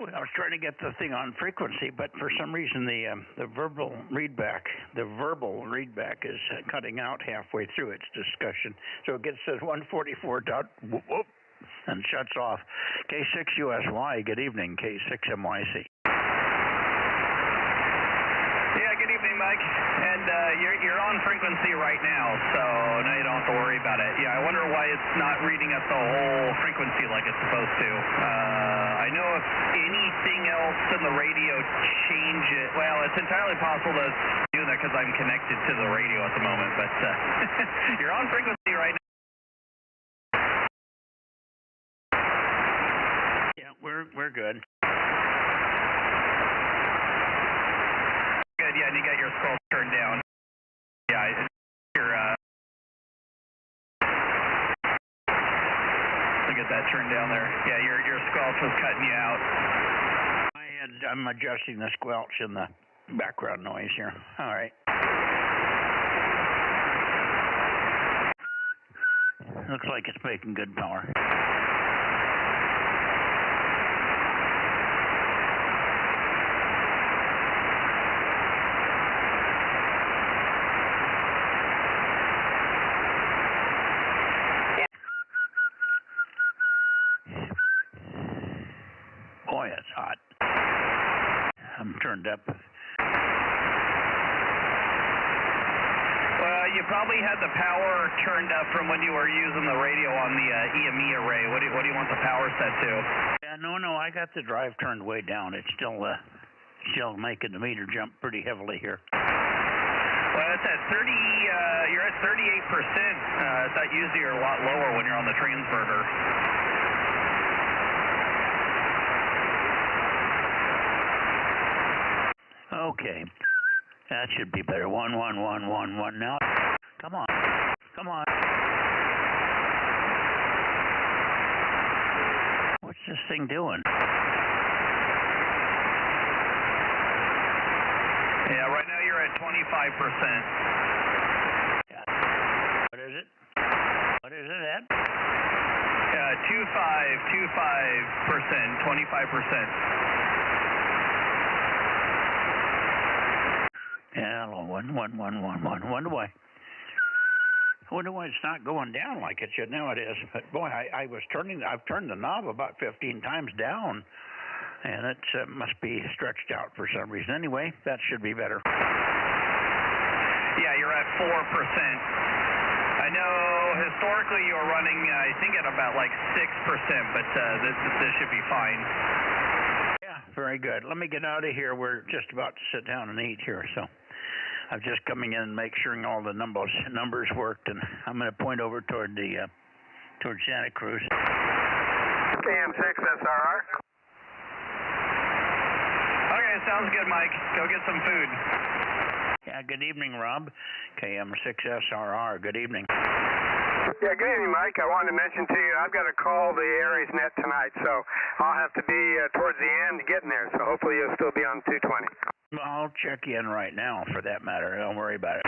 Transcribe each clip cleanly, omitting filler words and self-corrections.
I was trying to get the thing on frequency, but for some reason the verbal readback is cutting out halfway through its discussion. So it gets to 144 dot whoop, whoop, and shuts off. K6USY, good evening, K6MYC. Yeah, good evening, Mike. And you're on frequency right now, so now you don't have to worry about it. Yeah, I wonder why it's not reading at the whole frequency like it's supposed to. I know if anything else in the radio changes, well, it's entirely possible to do that because I'm connected to the radio at the moment, but you're on frequency right now. Yeah, we're good. Good, yeah, and you got your scroll turned down. Yeah, look at that turned down there. Yeah, your squelch was cutting you out. I'm adjusting the squelch and the background noise here. All right. Looks like it's making good power. Boy, it's hot. I'm turned up. Well, you probably had the power turned up from when you were using the radio on the EME array. What do you want the power set to? Yeah, no, I got the drive turned way down. It's still making the meter jump pretty heavily here. Well, it's at 30. You're at 38%. I thought usually you're a lot lower when you're on the transverter. Okay, that should be better. 11111 now. Come on. What's this thing doing? Yeah, right now you're at 25%. Yeah. What is it? What is it at? 25%, 25%. Yeah, 11111. Wonder why it's not going down like it should. Now it is. But boy, I've turned the knob about 15 times down, and it must be stretched out for some reason. Anyway, that should be better. Yeah, you're at 4%. I know historically you were running, I think, at about like 6%, but this should be fine. Yeah, very good. Let me get out of here. We're just about to sit down and eat here, so I'm just coming in and make sure all the numbers worked, and I'm going to point over toward Santa Cruz. KM6SRR. Okay, sounds good, Mike. Go get some food. Yeah, good evening, Rob. KM6SRR, good evening. Yeah, good evening, Mike. I wanted to mention to you, I've got to call the Aries Net tonight, so I'll have to be towards the end getting there, so hopefully you'll still be on 220. Well, I'll check you in right now, for that matter. Don't worry about it.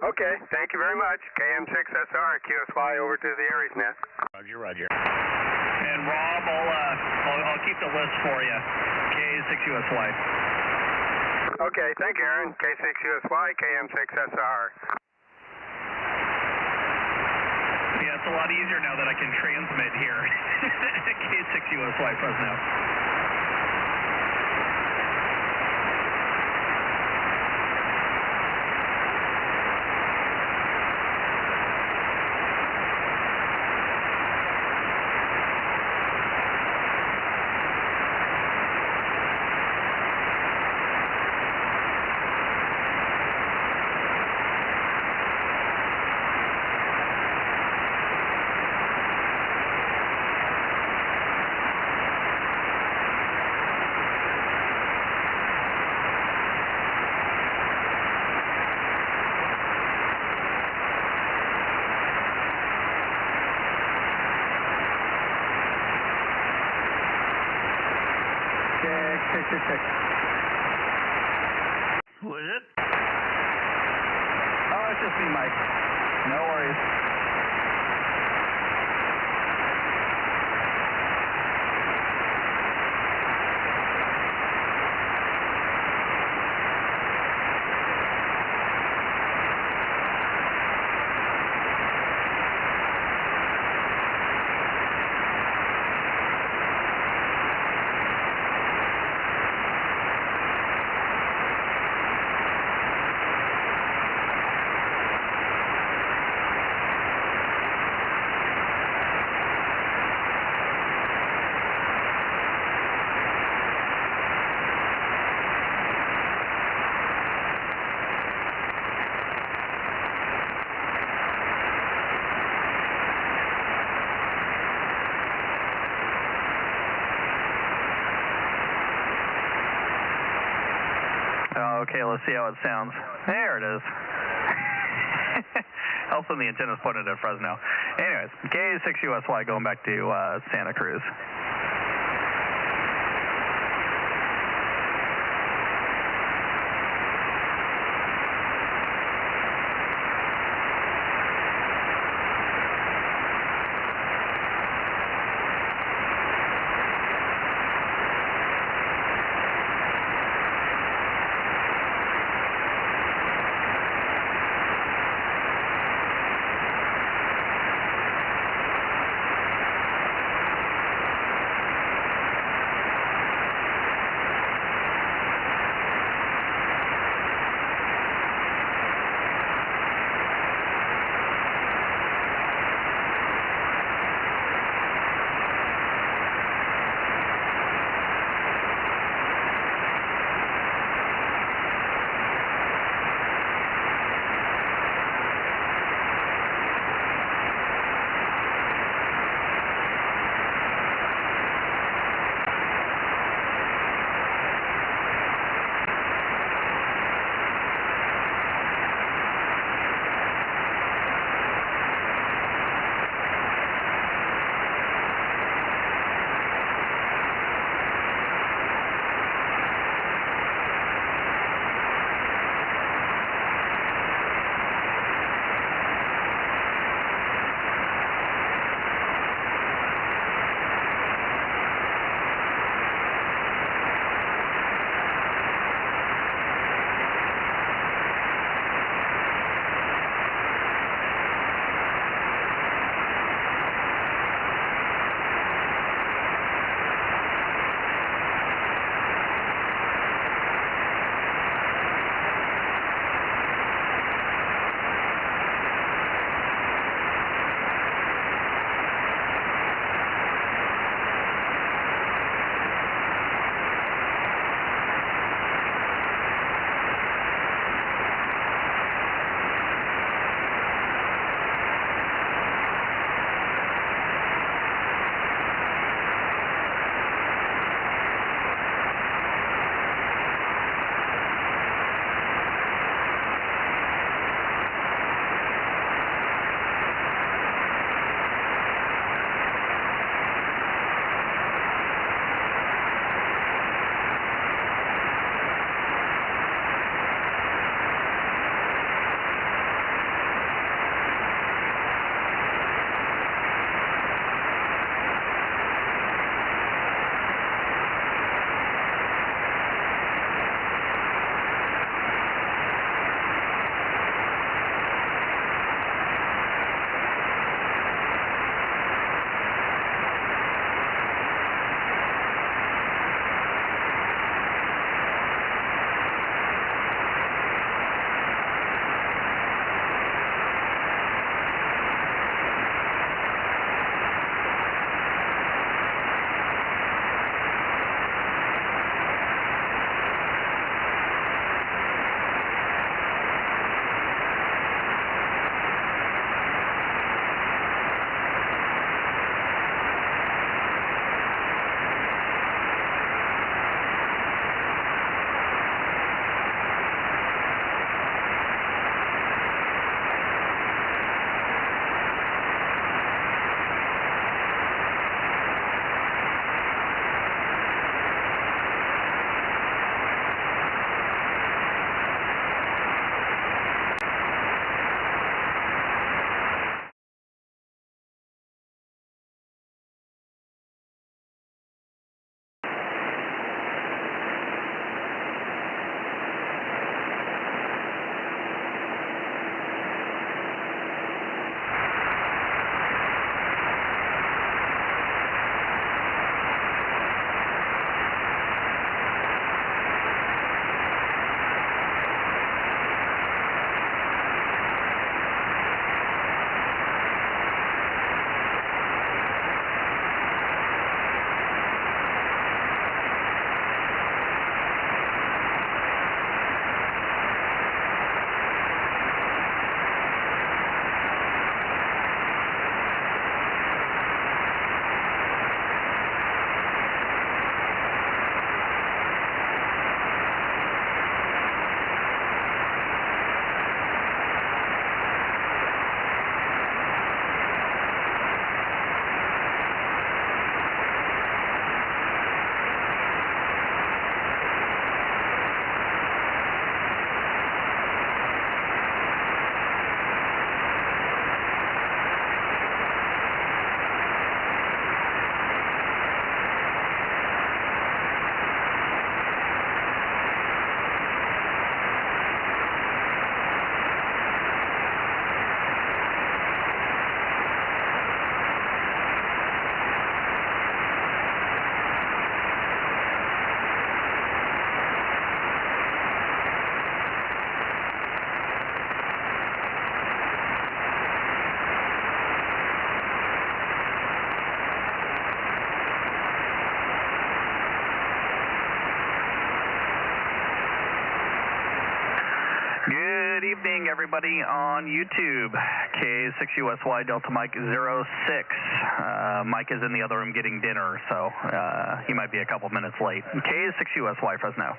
Okay, thank you very much. KM6SR, QSY over to the Aries Net. Roger. And Rob, I'll keep the list for you. K6USY. Okay, thank you, Aaron. K6USY, KM6SR. Yeah, it's a lot easier now that I can transmit here. K6USY Fresno. let's see how it sounds. There it is. Helps when the antenna's pointed at Fresno. Anyways, K6USY going back to Santa Cruz. everybody on YouTube. K6USY Delta Mike 06. Mike is in the other room getting dinner, so he might be a couple minutes late. K6USY Fresno.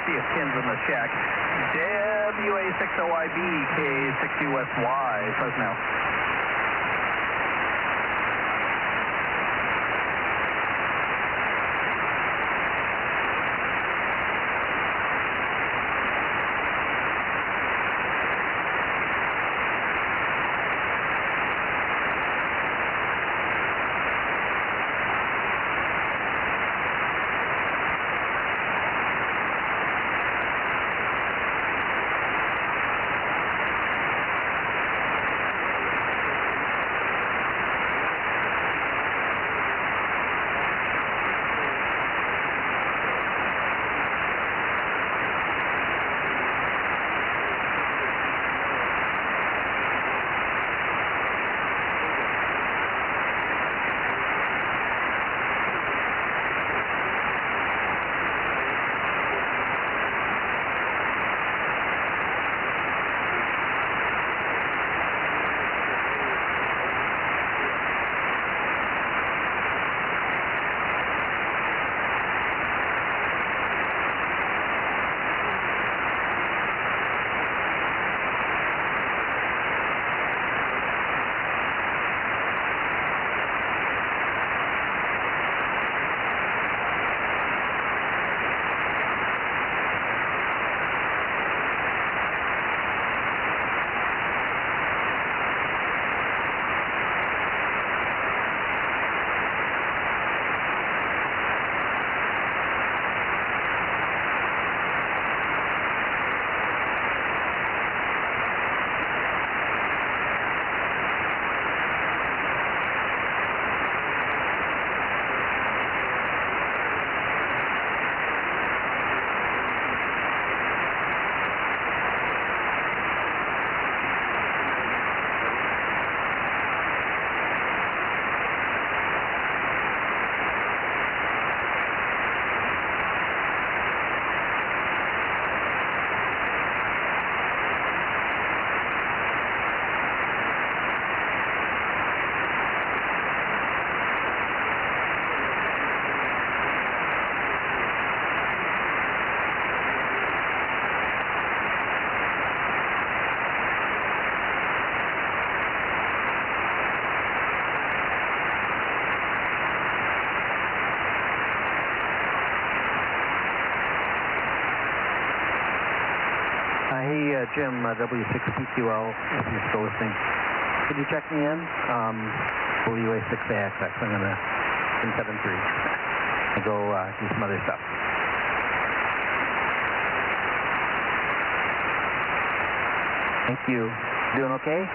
see if Ken's in the shack. WA60YB, K60 West Y, Fresno. Hey, Jim, W6PQL, if you're still listening. Could you check me in? WA6AXX. I'm going to, in 7-3. I'll go do some other stuff. Thank you. Doing okay?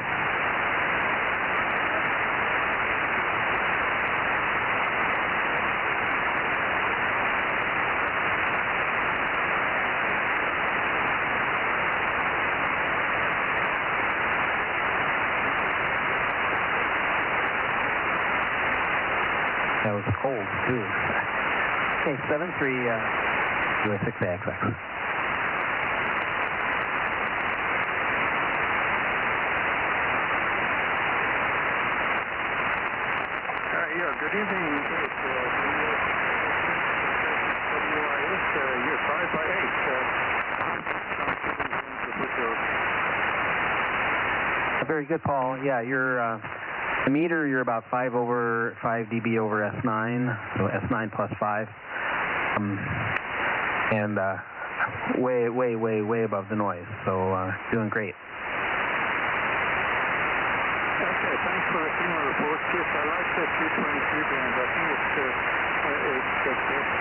That was cold, too. Okay, 7-3, WA6AXX. Yeah, good evening. It's WIS, you're 5 by 8. Very good, Paul. Yeah, you're... the meter, you're about 5 dB over S9, so S9 plus 5, and way above the noise. So doing great. Okay, thanks for the FEMA report, Chris. I like the 223 band. I think it's the best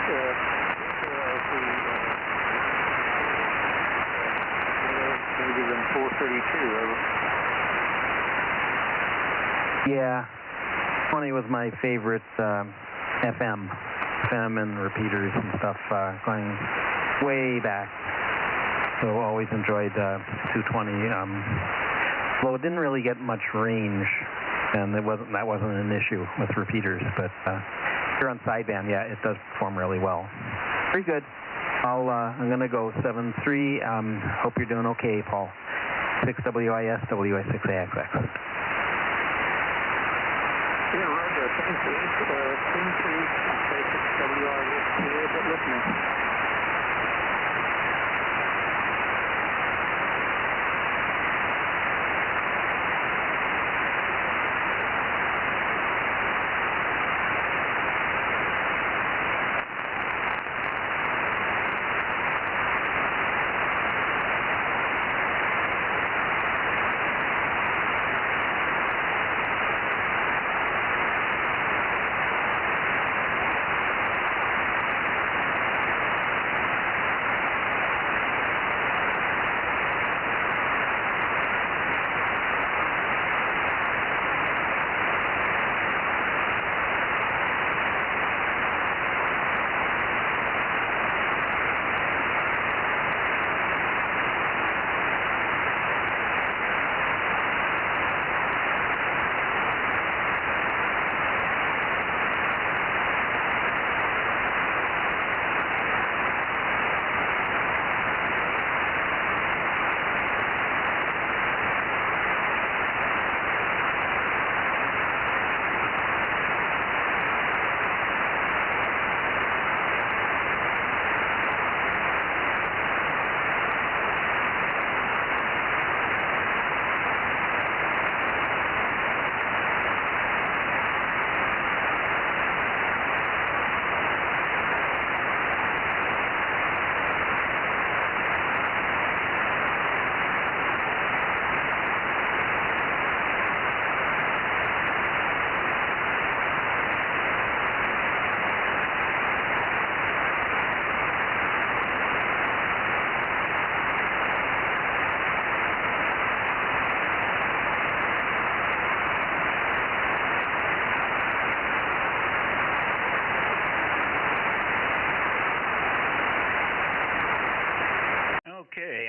maybe than 432. Yeah, 20 was my favorite FM and repeaters and stuff going way back. So always enjoyed 220. Well, it didn't really get much range, and that wasn't an issue with repeaters. But here on sideband, yeah, it does perform really well. Very good. I'm going to go 7-3. Hope you're doing okay, Paul. 6WIS, WA6AXX. Yeah, Roger. Thanks, Dave. 10-3, 6WIS, clear, but listening.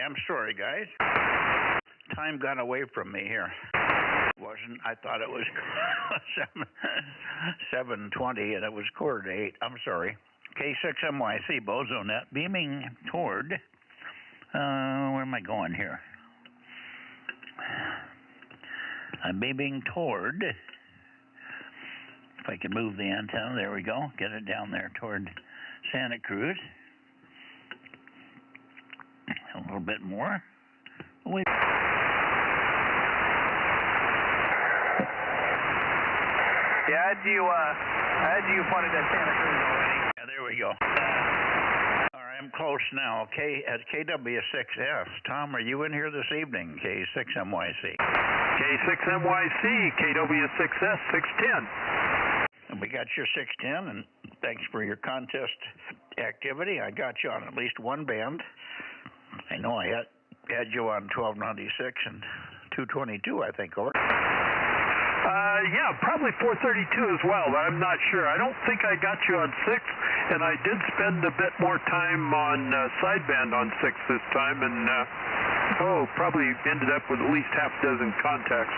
I'm sorry, guys. Time got away from me here. Wasn't. I thought it was 7:20 and it was 7:45. I'm sorry. K6MYC Bozo Net beaming toward. Where am I going here? I'm beaming toward. If I can move the antenna, there we go. Get it down there toward Santa Cruz. A little bit more. Wait. Yeah, I had you pointed at Santa Cruz already. Yeah, there we go. All right, I'm close now. At KW6S. Tom, are you in here this evening? K6MYC. K6MYC, KW6S, 610. And we got your 610, and thanks for your contest activity. I got you on at least one band. I know I had you on 1296 and 222, I think, over. Yeah, probably 432 as well, but I'm not sure. I don't think I got you on 6, and I did spend a bit more time on sideband on 6 this time, and probably ended up with at least half a dozen contacts.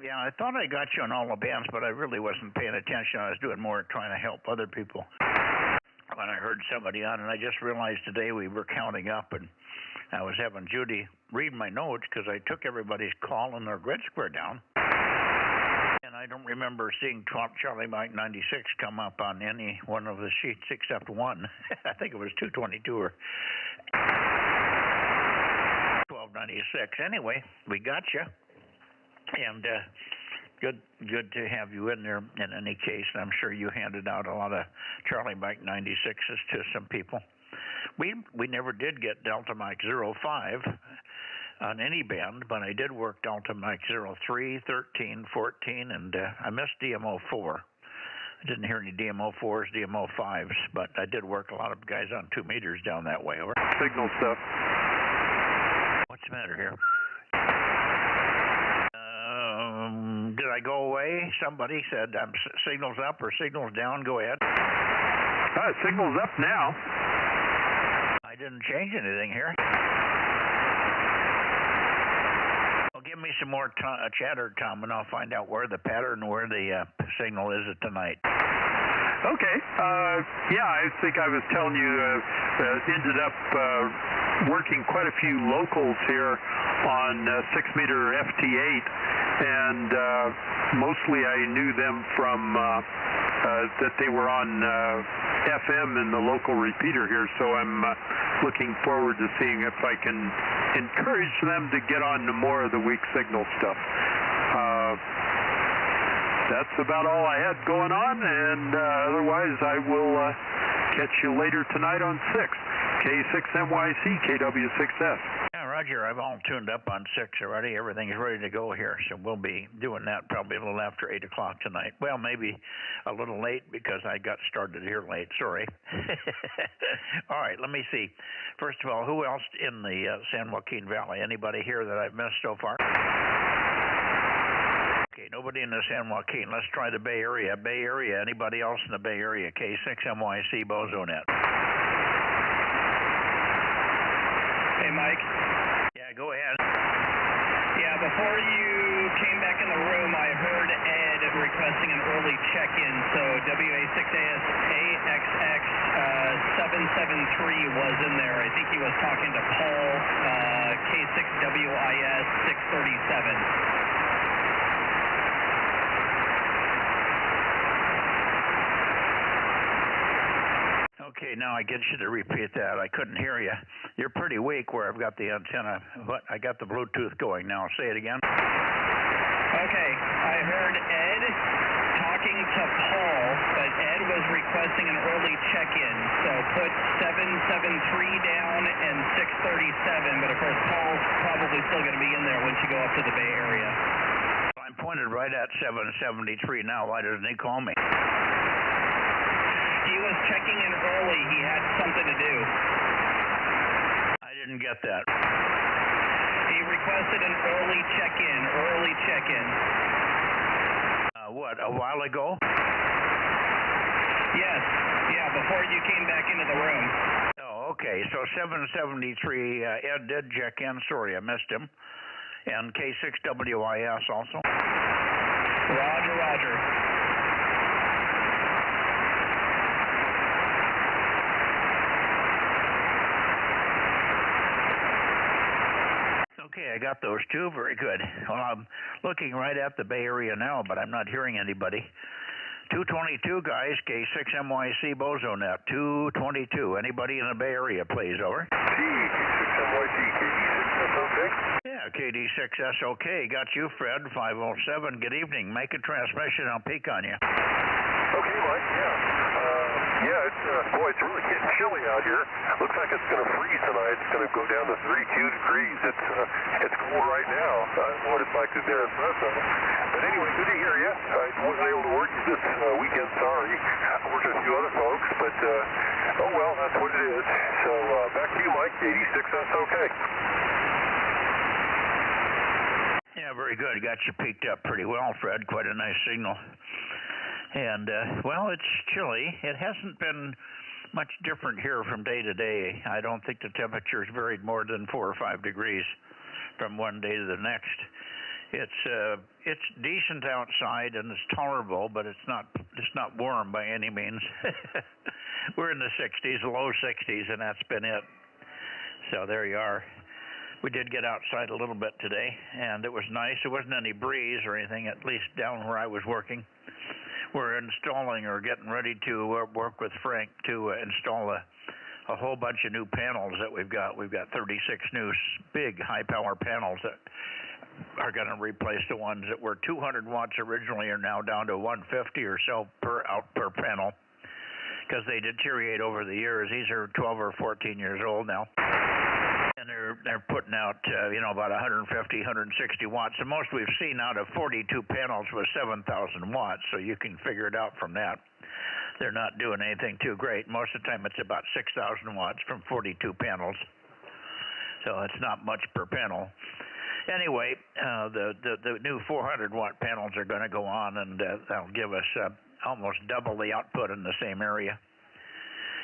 Yeah, I thought I got you on all the bands, but I really wasn't paying attention. I was doing more trying to help other people. When I heard somebody on, and I just realized today we were counting up, and I was having Judy read my notes because I took everybody's call and their grid square down. And I don't remember seeing Charlie Mike 96 come up on any one of the sheets except one. I think it was 222 or 1296. Anyway, we got you. And good to have you in there in any case. And I'm sure you handed out a lot of Charlie Mike 96s to some people. We never did get Delta Mike 05 on any band, but I did work Delta Mike 03, 13, 14, and I missed DMO 4. I didn't hear any DMO 4s, DMO 5s, but I did work a lot of guys on 2 meters down that way. Over. Signal stuff. What's the matter here? Did I go away? Somebody said signals up or signals down. Go ahead. Signals up now. I didn't change anything here. Well, give me some more chatter, Tom, and I'll find out where the pattern, where the signal is at tonight. Okay. Yeah, I think I was telling you ended up working quite a few locals here on 6-meter FT8, and mostly I knew them from that they were on FM in the local repeater here, so I'm looking forward to seeing if I can encourage them to get on to more of the weak signal stuff. That's about all I had going on, and otherwise I will catch you later tonight on 6. K6MYC, KW6S. Yeah, Roger, I've all tuned up on 6 already. Everything's ready to go here, so we'll be doing that probably a little after 8 o'clock tonight. Well, maybe a little late because I got started here late. Sorry. All right, let me see. First of all, who else in the San Joaquin Valley? Anybody here that I've missed so far? Okay, nobody in the San Joaquin. Let's try the Bay Area. Bay Area, anybody else in the Bay Area? K6MYC Bozo Net. Hey, Mike. Yeah, go ahead. Yeah, before you came back in the room, I heard Ed requesting an early check-in, so WA6AXX 773 was in there. I think he was talking to Paul, K6WIS 637. Okay, now I get you to repeat that. I couldn't hear you. You're pretty weak where I've got the antenna, but I got the Bluetooth going now. Say it again. Okay, I heard Ed talking to Paul, but Ed was requesting an early check-in, so put 773 down and 637, but of course Paul's probably still going to be in there once you go up to the Bay Area. I'm pointed right at 773 now. Why doesn't he call me? He was checking in early. He had something to do. I didn't get that. He requested an early check-in. What, a while ago? Yes. Yeah, before you came back into the room. Oh, Okay, so 773, Ed did check in. Sorry, I missed him. And K6WIS also. Roger, roger. Okay, I got those two. Very good. Well, I'm looking right at the Bay Area now, but I'm not hearing anybody. 222, guys, K6MYC Bozo Net. 222. Anybody in the Bay Area, please, over. K6MYC, KD6SOK? Yeah, KD6SOK. Got you, Fred, 507. Good evening. Make a transmission. I'll peek on you. Okay, Mike, yeah, boy, it's really getting chilly out here. Looks like it's going to freeze tonight. It's going to go down to 32 degrees. It's cold right now. I don't know what it's like there in Fresno. But anyway, good to hear you. I wasn't able to work this weekend, sorry. I worked with a few other folks, but, oh well, that's what it is. So, back to you, Mike, 86SOK. Yeah, very good. Got you peaked up pretty well, Fred. Quite a nice signal. And, well, it's chilly. It hasn't been much different here from day to day. I don't think the temperature's varied more than 4 or 5 degrees from one day to the next. It's decent outside and it's tolerable, but it's not warm by any means. We're in the 60s, low 60s, and that's been it. So there you are. We did get outside a little bit today, and it was nice. There wasn't any breeze or anything, at least down where I was working. We're installing or getting ready to work with Frank to install a whole bunch of new panels that we've got. We've got 36 new big high-power panels that are going to replace the ones that were 200 watts originally, are now down to 150 or so per panel, because they deteriorate over the years. These are 12 or 14 years old now. And they're putting out, about 150, 160 watts. The most we've seen out of 42 panels was 7,000 watts, so you can figure it out from that. They're not doing anything too great. Most of the time it's about 6,000 watts from 42 panels. So it's not much per panel. Anyway, the new 400-watt panels are going to go on, and that'll give us almost double the output in the same area.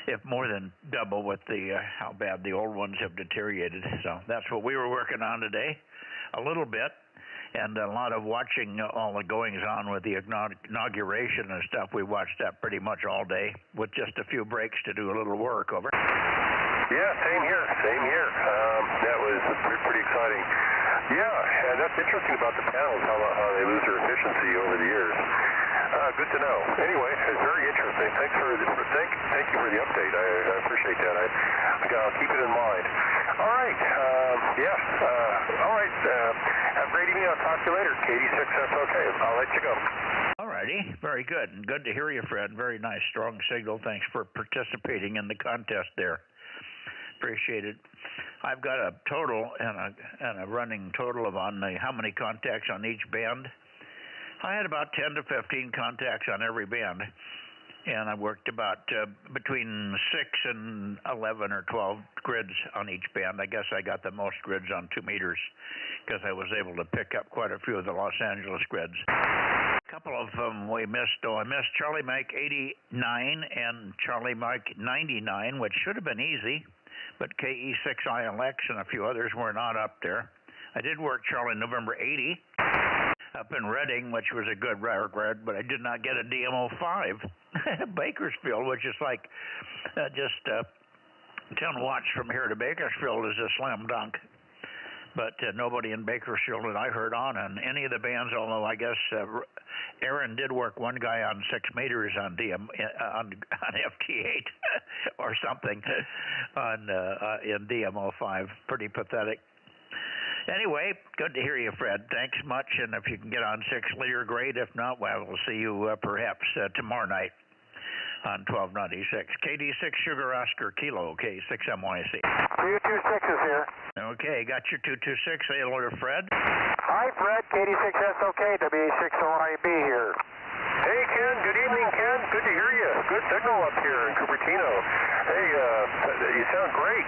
If more than double with how bad the old ones have deteriorated. So that's what we were working on today, a little bit, and a lot of watching all the goings-on with the inauguration and stuff. We watched that pretty much all day with just a few breaks to do a little work, over. Yeah, same here. That was pretty exciting. Yeah, and that's interesting about the panels, how they lose their efficiency over the years. Good to know. Anyway, it's very interesting. Thank you for the update. I appreciate that. I'll keep it in mind. All right. All right. Have a great evening. I'll talk to you later. KD6SOK. I'll let you go. All righty. Very good. And good to hear you, Fred. Very nice, strong signal. Thanks for participating in the contest there. Appreciate it. I've got a total and a running total of how many contacts on each band. I had about 10 to 15 contacts on every band, and I worked about between 6 and 11 or 12 grids on each band. I guess I got the most grids on 2 meters because I was able to pick up quite a few of the Los Angeles grids. A couple of them we missed, though. I missed Charlie Mike 89 and Charlie Mike 99, which should have been easy, but KE6ILX and a few others were not up there. I did work Charlie November 80. Up in Redding, which was a good grid, but I did not get a DMO5. Bakersfield, which is like just 10 watts from here to Bakersfield, is a slam dunk. But nobody in Bakersfield that I heard on any of the bands, although I guess Aaron did work one guy on 6 meters on FT8 or something in DMO5. Pretty pathetic. Anyway, good to hear you, Fred. Thanks much, and if you can get on 6-liter, great. If not, well, we'll see you perhaps tomorrow night on 1296. KD6 Sugar Oscar Kilo, K6MYC. 226 is here. Okay, got your 226. Say hello to Fred. Hi, Fred. KD6SOK, WA6OIB here. Hey, Ken. Good evening, Ken. Good to hear you. Good signal up here in Cupertino. Hey, you sound great.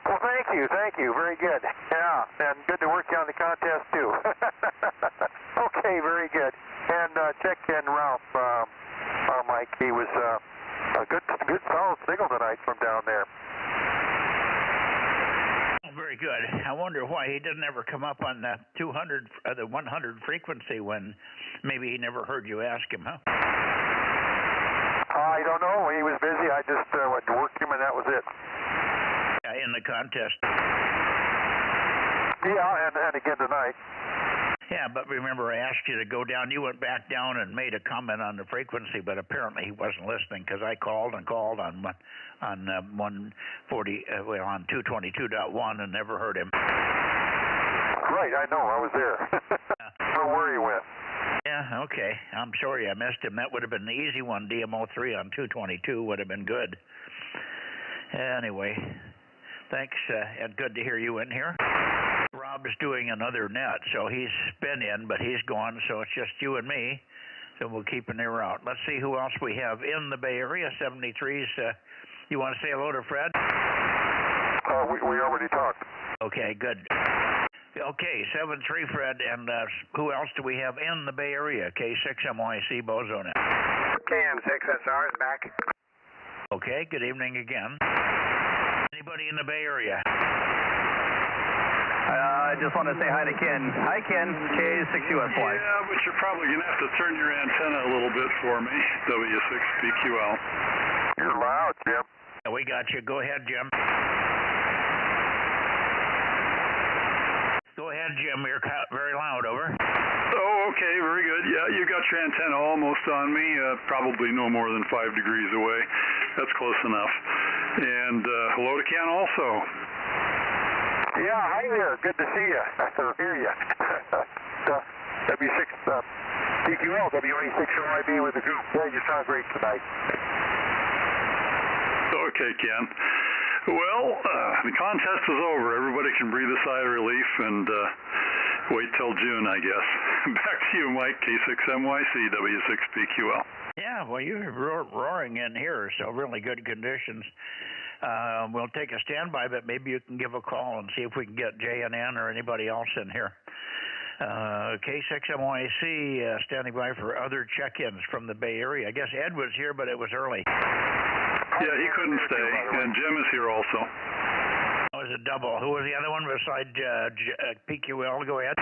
Well, thank you. Very good. Yeah, and good to work you on the contest, too. Okay, very good. And check in Ralph, Mike. He was good to good solid signal tonight from down there. Very good. I wonder why he didn't ever come up on the 200, the 100 frequency when maybe he never heard you ask him, huh? I don't know. He was busy. I just went to work him, and that was it. Yeah, in the contest. Yeah, and again tonight. Yeah, but remember I asked you to go down. You went back down and made a comment on the frequency, but apparently he wasn't listening because I called and called on 140, on 222.1 and never heard him. Right, I know. I was there. I don't know where he went. Yeah, okay. I'm sorry I missed him. That would have been the easy one. DMO3 on 222 would have been good. Anyway, thanks, and good to hear you in here. Rob's doing another net, so he's been in, but he's gone, so it's just you and me. So we'll keep an ear out. Let's see who else we have in the Bay Area. 73's, you want to say hello to Fred? We already talked. Okay, good. Okay, 73 Fred, and who else do we have in the Bay Area? K6MYC Bozo Net. KM6SR is back. Okay, good evening again. Anybody in the Bay Area? I just want to say hi to Ken. Hi, Ken. K6USY. Yeah, but you're probably going to have to turn your antenna a little bit for me, W6BQL. You're loud, Jim. We got you. Go ahead, Jim. Go ahead, Jim. You're very loud. Over. Oh, okay. Very good. Yeah, you got your antenna almost on me, probably no more than 5 degrees away. That's close enough. And hello to Ken also. Yeah, hi there. Good to see you. Or hear you. W6 PQL, W86YB with the group. Yeah, you sound great tonight. Okay, Ken. Well, the contest is over. Everybody can breathe a sigh of relief and wait till June, I guess. Back to you, Mike, K6MYC, W6PQL. Yeah, well, you're roaring in here, so really good conditions. We'll take a standby, but maybe you can give a call and see if we can get JNN or anybody else in here. K6MYC standing by for other check-ins from the Bay Area. I guess Ed was here, but it was early. Yeah, he couldn't stay, and Jim is here also. It was a double. Who was the other one beside PQL? Go ahead.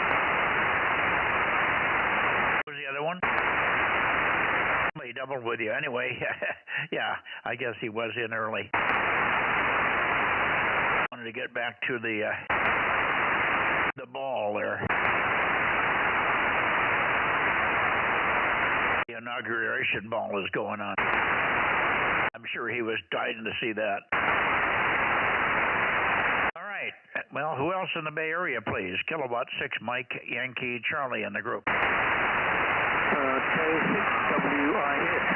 Who was the other one? He doubled with you. Anyway, yeah, I guess he was in early. Wanted to get back to the ball there. The inauguration ball is going on. I'm sure he was dying to see that. All right. Well, who else in the Bay Area, please? Kilowatt 6 Mike Yankee Charlie in the group. K6WIS.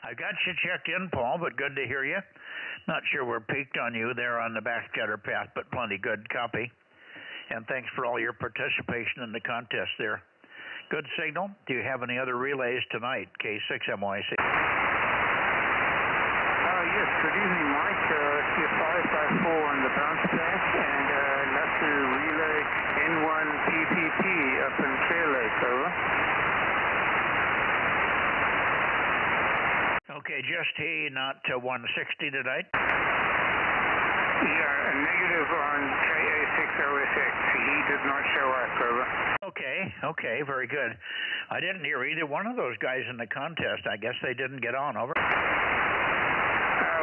I got you checked in, Paul, but good to hear you. Not sure we're peaked on you there on the backscatter path, but plenty good copy. And thanks for all your participation in the contest there. Good signal. Do you have any other relays tonight, K6MYC? Yes, good evening, Mike. T554 on the bounce path, and I'd like to relay N1 PPP up in Clear Lake, over. Okay, just he, not 160 tonight? Yeah, a negative on KA6OSX. He did not show up, over. Okay, very good. I didn't hear either one of those guys in the contest. I guess they didn't get on, over.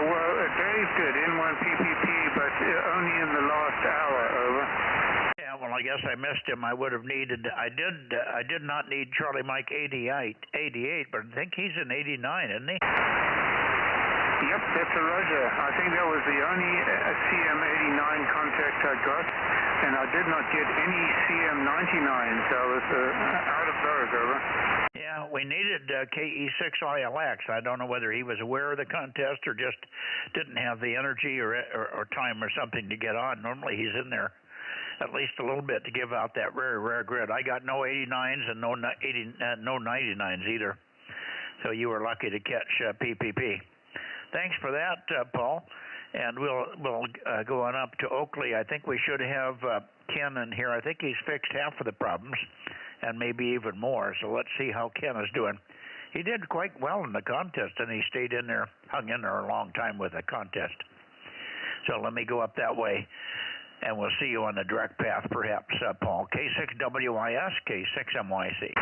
Well, Dave did N1 PPP, but only in the last hour, over. Yeah, well, I guess I missed him. I would have needed, I did not need Charlie Mike 88, but I think he's in 89, isn't he? Yep, that's a Roger. I think that was the only CM89 contact I got, and I did not get any CM99, so I was out of those, over. Yeah, we needed KE6ILX. I don't know whether he was aware of the contest or just didn't have the energy or time or something to get on. Normally he's in there at least a little bit to give out that rare grid. I got no 89s and no 99s either. So you were lucky to catch PPP. Thanks for that, Paul. And we'll go on up to Oakley. I think we should have Ken in here. I think he's fixed half of the problems and maybe even more. So let's see how Ken is doing. he did quite well in the contest, and he stayed in there, hung in there a long time with the contest. So let me go up that way, and we'll see you on the direct path, perhaps, Paul. K6WIS, K6MYC.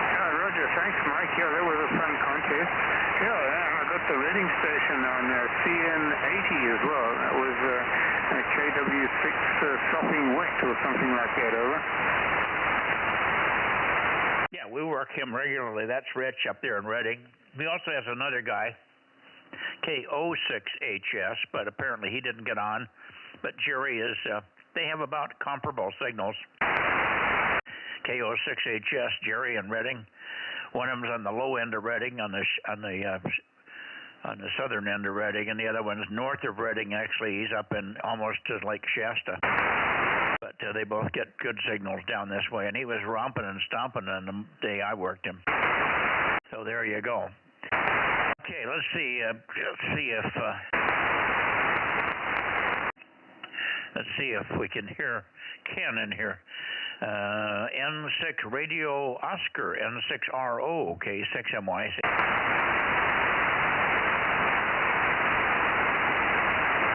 Yeah, Roger. Thanks, Mike. Yeah, that was a fun contest. Yeah, and I got the Reading station on CN80 as well. That was KW6 Sopping Wet or something like that, over. Yeah, we work him regularly. That's Rich up there in Reading. He also has another guy, KO6HS, but apparently he didn't get on. But Jerry is, they have about comparable signals. KO6HS, Jerry in Reading. One of them's on the low end of Reading, on the southern end of Reading, and the other one's north of Reading. Actually, he's up in almost to Lake Shasta. But they both get good signals down this way, and he was romping and stomping on the day I worked him. So there you go. Okay, let's see if we can hear Ken in here. N6 Radio Oscar, N6RO, K6MYC.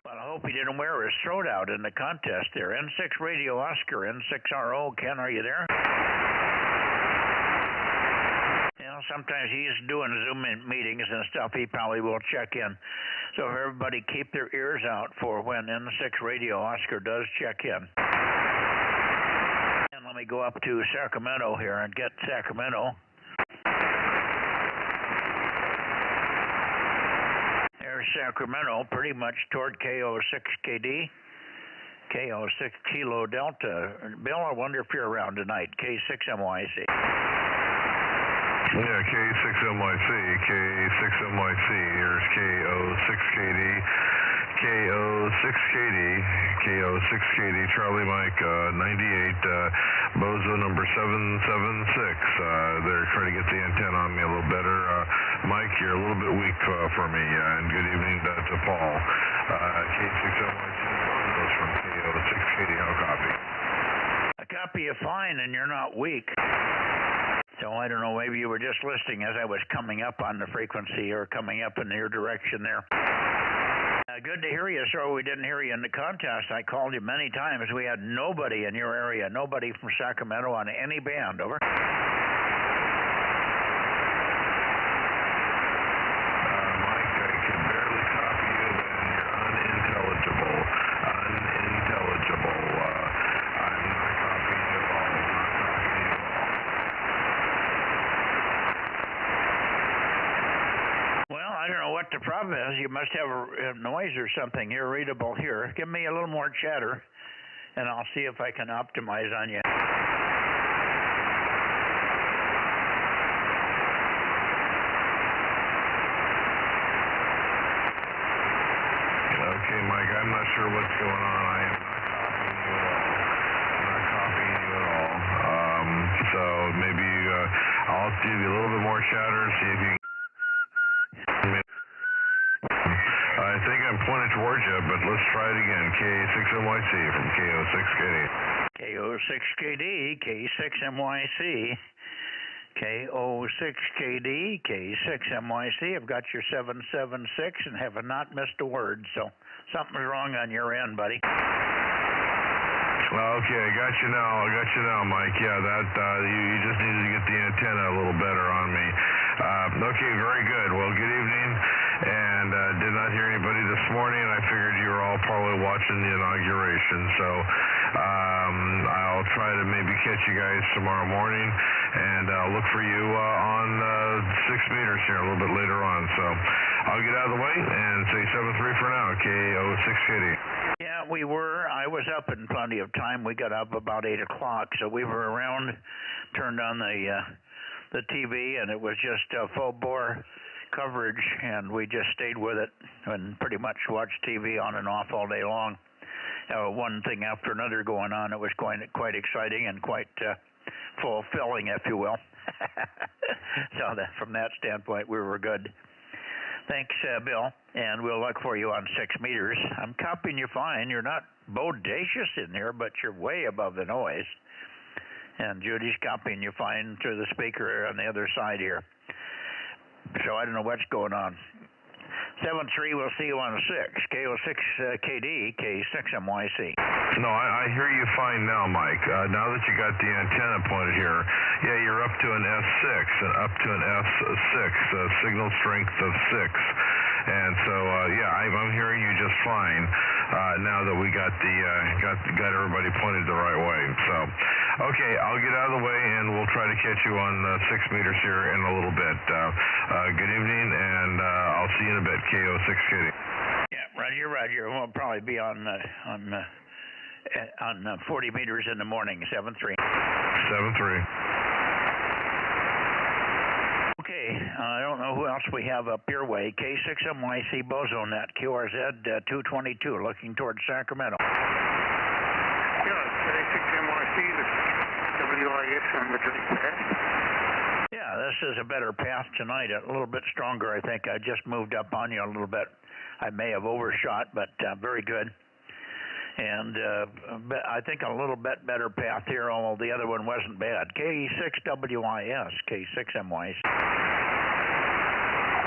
Well, I hope he didn't wear his throat out in the contest there. N6 Radio Oscar, N6RO. Ken, are you there? You know, sometimes he's doing Zoom meetings and stuff. He probably will check in. So everybody keep their ears out for when N6 Radio Oscar does check in. And let me go up to Sacramento here and get Sacramento. There's Sacramento, pretty much toward KO6KD. KO6 Kilo Delta. Bill, I wonder if you're around tonight. K6MYC. Yeah, K6MYC, K6MYC, here's KO6KD, KO6KD, KO6KD, Charlie Mike, 98, Bozo number 776. They're trying to get the antenna on me a little better. Mike, you're a little bit weak for me, and good evening to Paul. K6MYC, goes from KO6KD, how copy? I copy you fine, and you're not weak. So I don't know, maybe you were just listening as I was coming up on the frequency or coming up in your direction there. Good to hear you, sir. We didn't hear you in the contest. I called you many times. We had nobody in your area, nobody from Sacramento on any band. Over. Mike, I can barely copy you, and you're unintelligible. Unintelligible. I'm not copying you at all. Not copying you at all. Well, I don't know what the problem is. You must have a noise or something irreadable here. Give me a little more chatter, and I'll see if I can optimize on you. Okay, Mike, I'm not sure what's going on. I am not copying you at all. So maybe I'll give you a little bit more chatter, see if you can. I think I'm pointed towards you, but let's try it again. K6MYC from KO6KD. KO6KD, K6MYC. KO6KD, K6MYC. I've got your 776 and have not missed a word, so something's wrong on your end, buddy. Okay, I got you now, Mike. Yeah, that you just needed to get the antenna a little better on me. Okay, very good. Well, good evening, and did not hear anybody this morning. I figured you were all probably watching the inauguration, so I'll try to maybe catch you guys tomorrow morning, and I'll look for you on 6 meters here a little bit later on. So I'll get out of the way and say 7-3 for now, KO6KD. Yeah, we were. I was up in plenty of time. We got up about 8 o'clock, so we were around, turned on the TV, and it was just full bore coverage, and we just stayed with it and pretty much watched TV on and off all day long. One thing after another going on. It was quite exciting and quite fulfilling, if you will. So from that standpoint, we were good. Thanks, Bill, and we'll look for you on 6 meters. I'm copying you fine. You're not bodacious in here, but you're way above the noise. And Judy's copying you fine through the speaker on the other side here. So I don't know what's going on. 7-3, we'll see you on 6. KO6 KD, K6MYC. No, I hear you fine now, Mike. Now that you got the antenna pointed here, yeah, you're up to an S6 and up to an S6, signal strength of 6. And so, yeah, I'm hearing you just fine now that we got got everybody pointed the right way. So, okay, I'll get out of the way and we'll try to catch you on 6 meters here in a little bit. Good evening, and I'll see you in a bit. KO6 KD. Yeah, Roger. We'll probably be on 40 meters in the morning. 7-3. 7-3. Okay, I don't know who else we have up your way. K6MYC Bozo Net, QRZ 222, looking towards Sacramento. Yeah, K6MYC, the WIS on the direct path. Yeah, this is a better path tonight, a little bit stronger, I think. I just moved up on you a little bit. I may have overshot, but very good. And I think a little bit better path here, although the other one wasn't bad. K6WIS, K6MYC.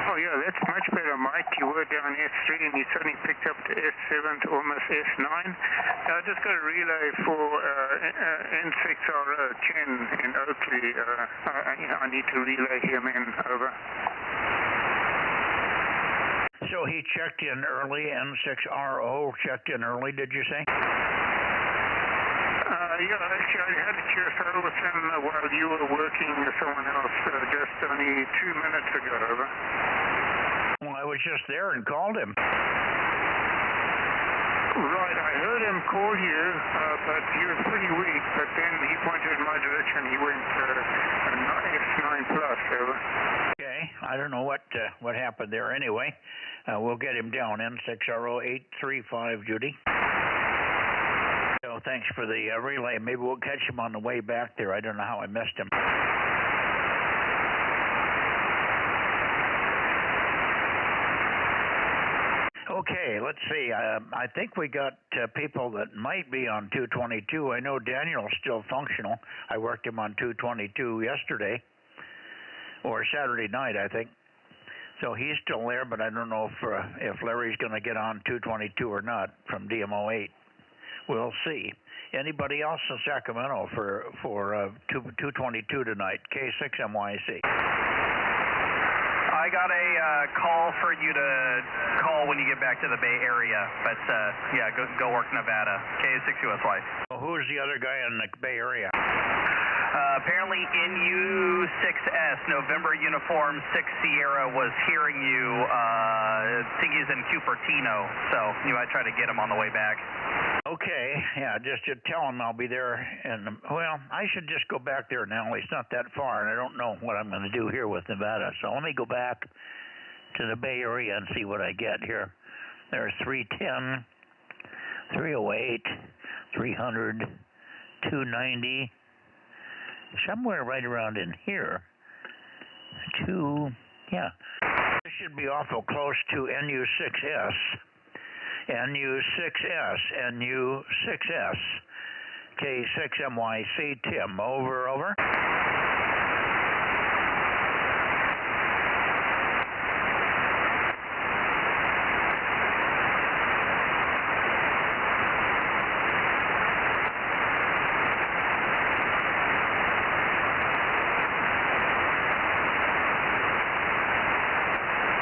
Oh, yeah, that's much better, Mike. You were down S3 and you suddenly picked up to S7 to almost S9. I just got a relay for N6RO Chen in Oakley. I need to relay him in. Over. So he checked in early, N6RO checked in early, did you say? Yeah, actually, I had a QSO with him while you were working with someone else just only 2 minutes ago. Over. Well, I was just there and called him. Right, I heard him call you, but he was pretty weak, but then he pointed in my direction. He went F9 plus. Over. Okay, I don't know what happened there anyway. We'll get him down, N6RO 835, Judy. So thanks for the relay. Maybe we'll catch him on the way back there. I don't know how I missed him. Okay, let's see. I think we got people that might be on 222. I know Daniel's still functional. I worked him on 222 yesterday, or Saturday night, I think. So he's still there, but I don't know if Larry's going to get on 222 or not from DMO 8. We'll see. Anybody else in Sacramento for 222 tonight? K6MYC. I got a call for you to call when you get back to the Bay Area, but yeah, go work Nevada. K6USY. Well, who's the other guy in the Bay Area? Apparently NU6S, November Uniform 6 Sierra, was hearing you. I think he's in Cupertino, so you might try to get him on the way back. Okay, yeah, just tell him I'll be there. And well, I should just go back there now. It's not that far, and I don't know what I'm going to do here with Nevada. So let me go back to the Bay Area and see what I get here. There's 310, 308, 300, 290. Somewhere right around in here. Yeah. This should be awful close to NU6S. NU6S, NU6S. K6MYC, Tim. Over.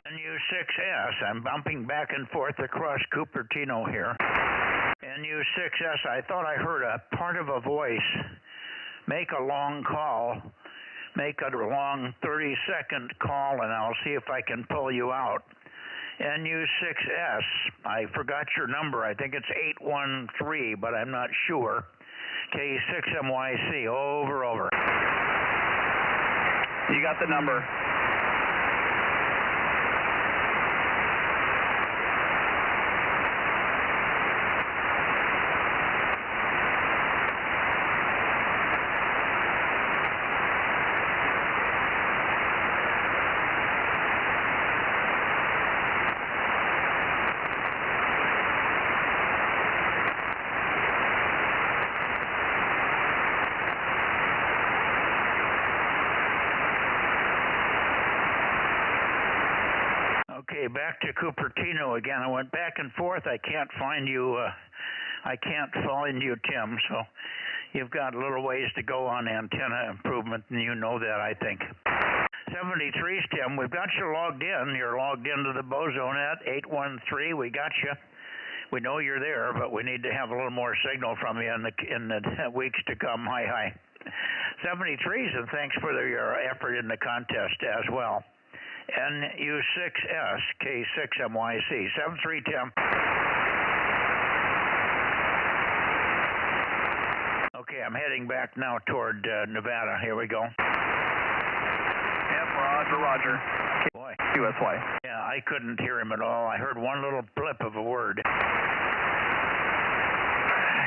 NU6S, I'm bumping back and forth across Cupertino here. NU6S, I thought I heard a part of a voice. Make a long call. Make a long 30-second call, and I'll see if I can pull you out. NU6S, I forgot your number. I think it's 813, but I'm not sure. K6MYC, over. You got the number. Okay, back to Cupertino again. I went back and forth. I can't find you. Tim. So you've got a little ways to go on antenna improvement, and you know that, I think. 73's, Tim. We've got you logged in. You're logged into the Bozo Net 813. We got you. We know you're there, but we need to have a little more signal from you in the weeks to come. Hi. 73's, and thanks for your effort in the contest as well. NU6S K6MYC 73 Tim. Okay, I'm heading back now toward Nevada. Here we go. Yep, Roger. Boy. QSY. Yeah, I couldn't hear him at all. I heard one little blip of a word.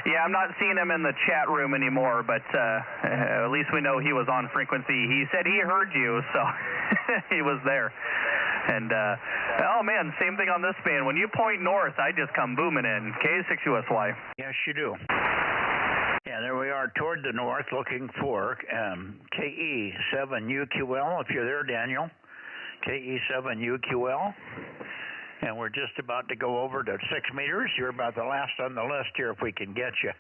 Yeah, I'm not seeing him in the chat room anymore, but at least we know he was on frequency. He said he heard you, so he was there. And, oh man, same thing on this band. When you point north, I just come booming in. K6USY. Yes, you do. Yeah, there we are toward the north looking for KE7UQL, if you're there, Daniel. KE7UQL. And we're just about to go over to 6 meters. You're about the last on the list here if we can get you.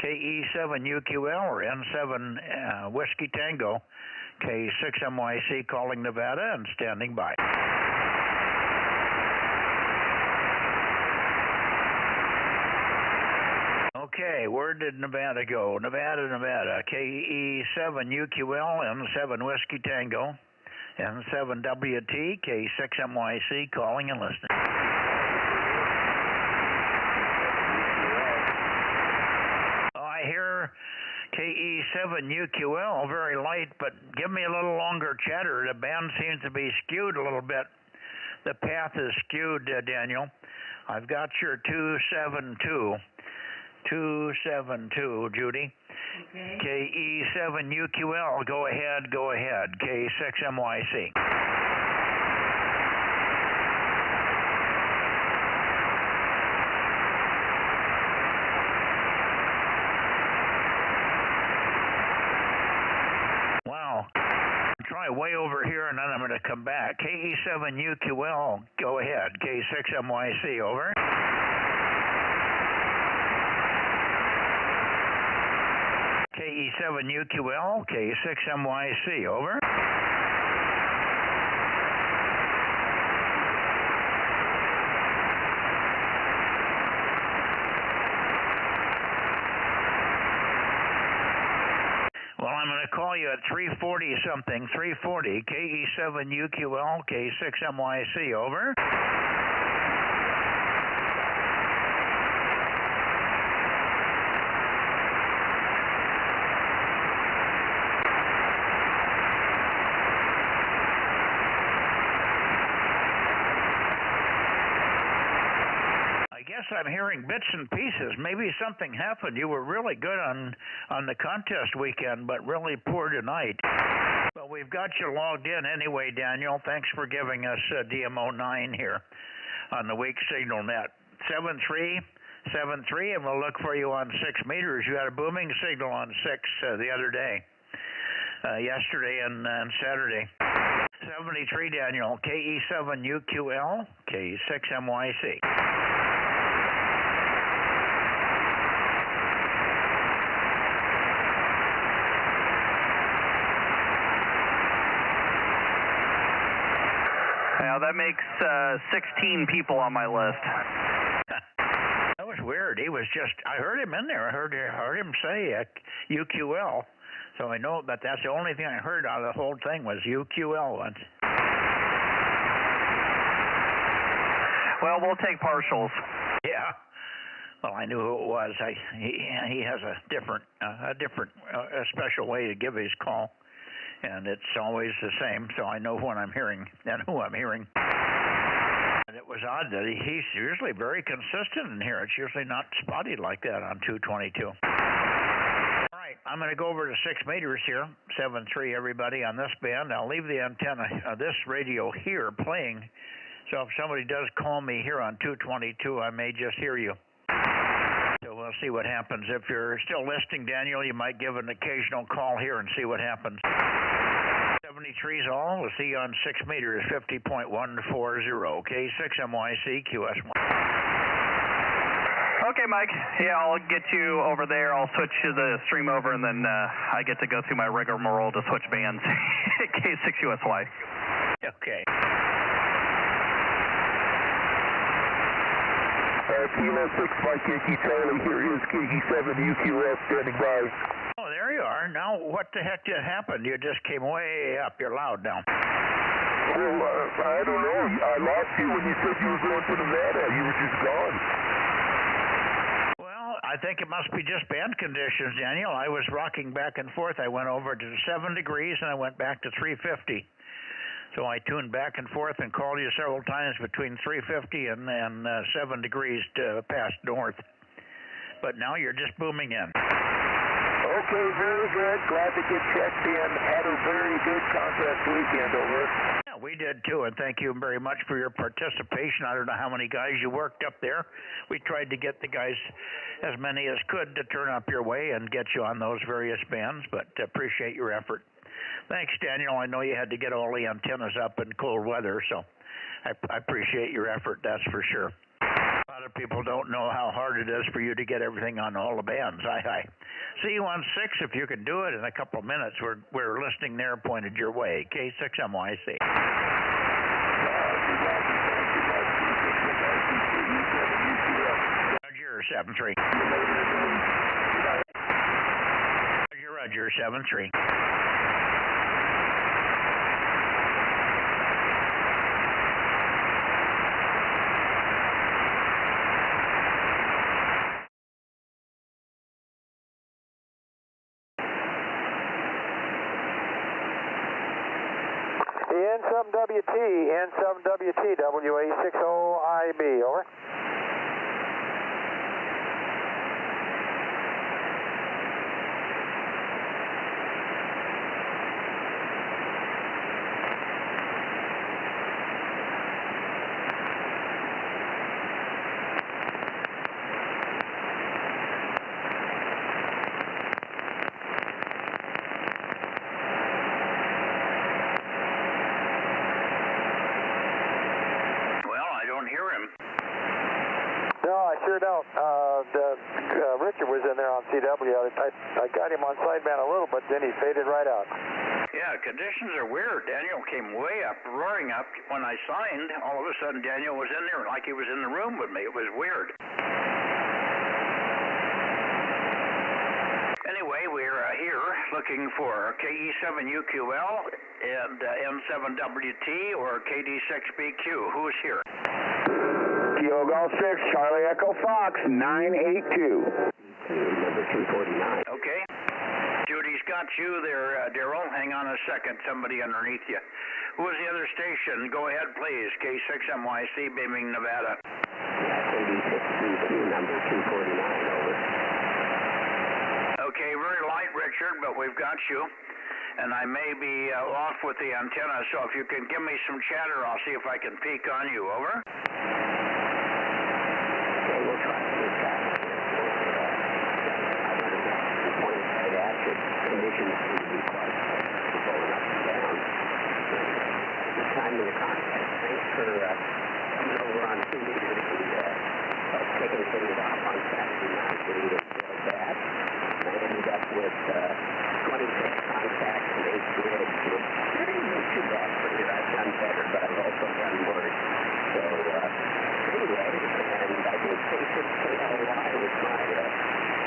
KE7UQL or N7 Whiskey Tango. K6MYC calling Nevada and standing by. Okay, where did Nevada go? Nevada. KE7UQL, N7 Whiskey Tango. N7WT, K6MYC, calling and listening. I hear KE7UQL, very light, but give me a little longer chatter. The band seems to be skewed a little bit. The path is skewed, Daniel. I've got your 272, Judy. Okay. KE7UQL, go ahead. K6MYC. Wow. Try way over here and then I'm going to come back. KE7UQL, go ahead. K6MYC, over. KE7UQL, K6MYC, over. Well, I'm going to call you at 340 something, 340, KE7UQL, K6MYC, over. I'm hearing bits and pieces. Maybe something happened. You were really good on the contest weekend, but really poor tonight. But we've got you logged in anyway, Daniel. Thanks for giving us DMO9 here on the weak signal net. 7373, and we'll look for you on 6 meters. You had a booming signal on 6 the other day, yesterday and Saturday. 73, Daniel. KE7UQL, K6MYC. Now that makes 16 people on my list. That was weird. He was just, I heard him in there. I heard him say UQL. So I know, but that's the only thing I heard out of the whole thing was UQL once. Well, we'll take partials. Yeah. Well, I knew who it was. He has a special way to give his call. And it's always the same, so I know what I'm hearing and who I'm hearing. And it was odd that he's usually very consistent in here. It's usually not spotty like that on 222. All right, I'm going to go over to 6 meters here, 7.3 everybody on this band. I'll leave the antenna, this radio here playing, so if somebody does call me here on 222, I may just hear you. So we'll see what happens. If you're still listening, Daniel, you might give an occasional call here and see what happens. 73's all. We'll see you on 6 meters, 50.140. K6MYC, QS1. Okay, Mike. Yeah, I'll get you over there. I'll switch the stream over, and then I get to go through my rigmarole to switch bands. K6USY. Okay. Kilo 6 Mike Yankee Taylor, here is KG7UQS standing by. Oh, there you are. Now, what the heck just happened? You just came way up. You're loud now. Well, I don't know. I lost you when you said you were going to Nevada. You were just gone. Well, I think it must be just band conditions, Daniel. I was rocking back and forth. I went over to 7 degrees, and I went back to 350. So I tuned back and forth and called you several times between 350 and 7 degrees to past north. But now you're just booming in. Okay, very good. Glad to get checked in. Had a very good contest weekend, over. Yeah, we did too, and thank you very much for your participation. I don't know how many guys you worked up there. We tried to get the guys, as many as could, to turn up your way and get you on those various bands, but appreciate your effort. Thanks, Daniel. I know you had to get all the antennas up in cold weather, so I appreciate your effort, that's for sure. A lot of people don't know how hard it is for you to get everything on all the bands. See you on 6 if you can do it in a couple of minutes. We're listening there, pointed your way. K6MYC. Roger, 7-3. Roger, 7-3. N7WT, WA60IB, over. Sure don't. Richard was in there on CW. I got him on sideband a little, but then he faded right out. Yeah, conditions are weird. Daniel came way up, roaring up. When I signed, all of a sudden Daniel was in there like he was in the room with me. It was weird. Anyway, we're here looking for KE7UQL and N7WT or KD6BQ. Who's here? Kilo Golf 6, Charlie Echo Fox, 982. Number 249. Okay. Judy's got you there, Daryl. Hang on a second. Somebody underneath you. Who is the other station? Go ahead, please. K6MYC, Beaming, Nevada. KD6BQ, number 249, over. Okay, very light, Richard, but we've got you. And I may be off with the antenna, so if you can give me some chatter, I'll see if I can peek on you. Over. Okay, we'll try to get that. Conditions seem to be quite going up and down. The time of the contest. Thanks for coming over on 2 meters and taking things off on Saturday night. We enjoyed that. I ended up with 26 contacts and 8 grids, which isn't too bad for here. I've done better, but I've also done worse. So, anyway, and I think K6KLY was my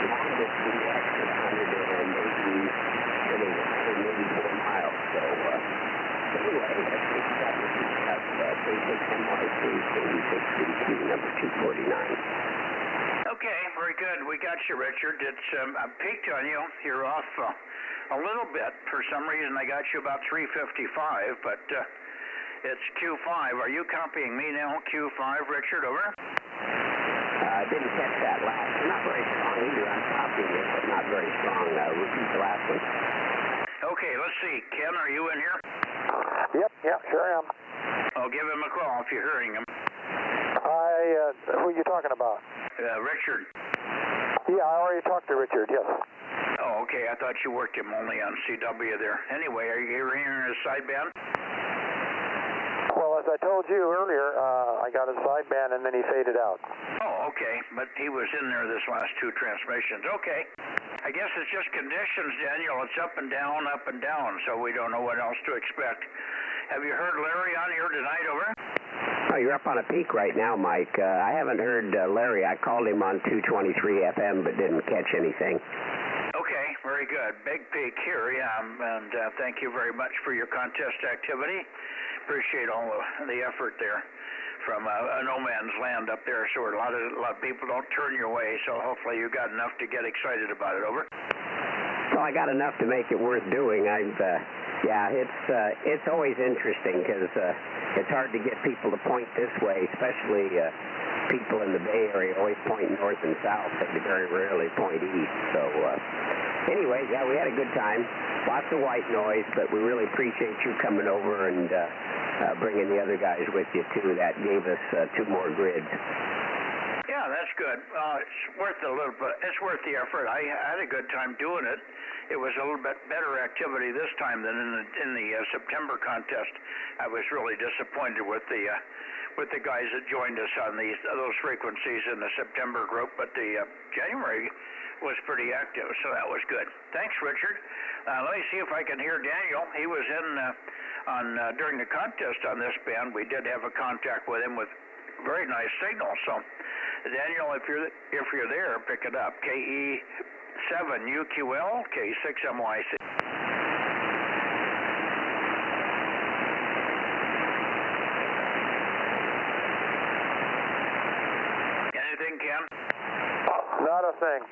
longest DX at 184 miles. So, anyway, that's the establishment of K6MYC, KD6BQ, number 249. Okay, very good. We got you, Richard. I peeked on you. You're off a little bit. For some reason, I got you about 355, but it's Q5. Are you copying me now, Q5, Richard? Over. I didn't catch that last. Not very strong either. I'm copying it, but not very strong. Repeat the last one. Okay, let's see. Ken, are you in here? Yep, sure am. I'll give him a call if you're hearing him. Who are you talking about? Richard. Yeah, I already talked to Richard, yes. Oh, okay. I thought you worked him only on CW there. Anyway, are you hearing his sideband? Well, as I told you earlier, I got his sideband and then he faded out. Oh, okay. But he was in there this last two transmissions. Okay. I guess it's just conditions, Daniel. It's up and down, so we don't know what else to expect. Have you heard Larry on here tonight, over? Oh, you're up on a peak right now, Mike. I haven't heard Larry. I called him on 223 FM but didn't catch anything. Okay, very good. Big peak here, yeah. And thank you very much for your contest activity. Appreciate all the effort there from a no man's land up there, so a lot of people don't turn your way, so hopefully you got enough to get excited about it, over? Well, I got enough to make it worth doing. Yeah, it's always interesting because it's hard to get people to point this way, especially people in the Bay Area always point north and south. They very rarely point east. So anyway, yeah, we had a good time. Lots of white noise, but we really appreciate you coming over and bringing the other guys with you, too. That gave us 2 more grids. Yeah, that's good. It's worth a little bit. It's worth the effort. I had a good time doing it. It was a little bit better activity this time than in the September contest. I was really disappointed with the guys that joined us on those frequencies in the September group, but the January was pretty active, so that was good. Thanks, Richard. Let me see if I can hear Daniel. He was in during the contest on this band. We did have a contact with him with very nice signal. So, Daniel, if you're there, pick it up. KE7UQL, K6MYC. Anything, Ken? Not a thing.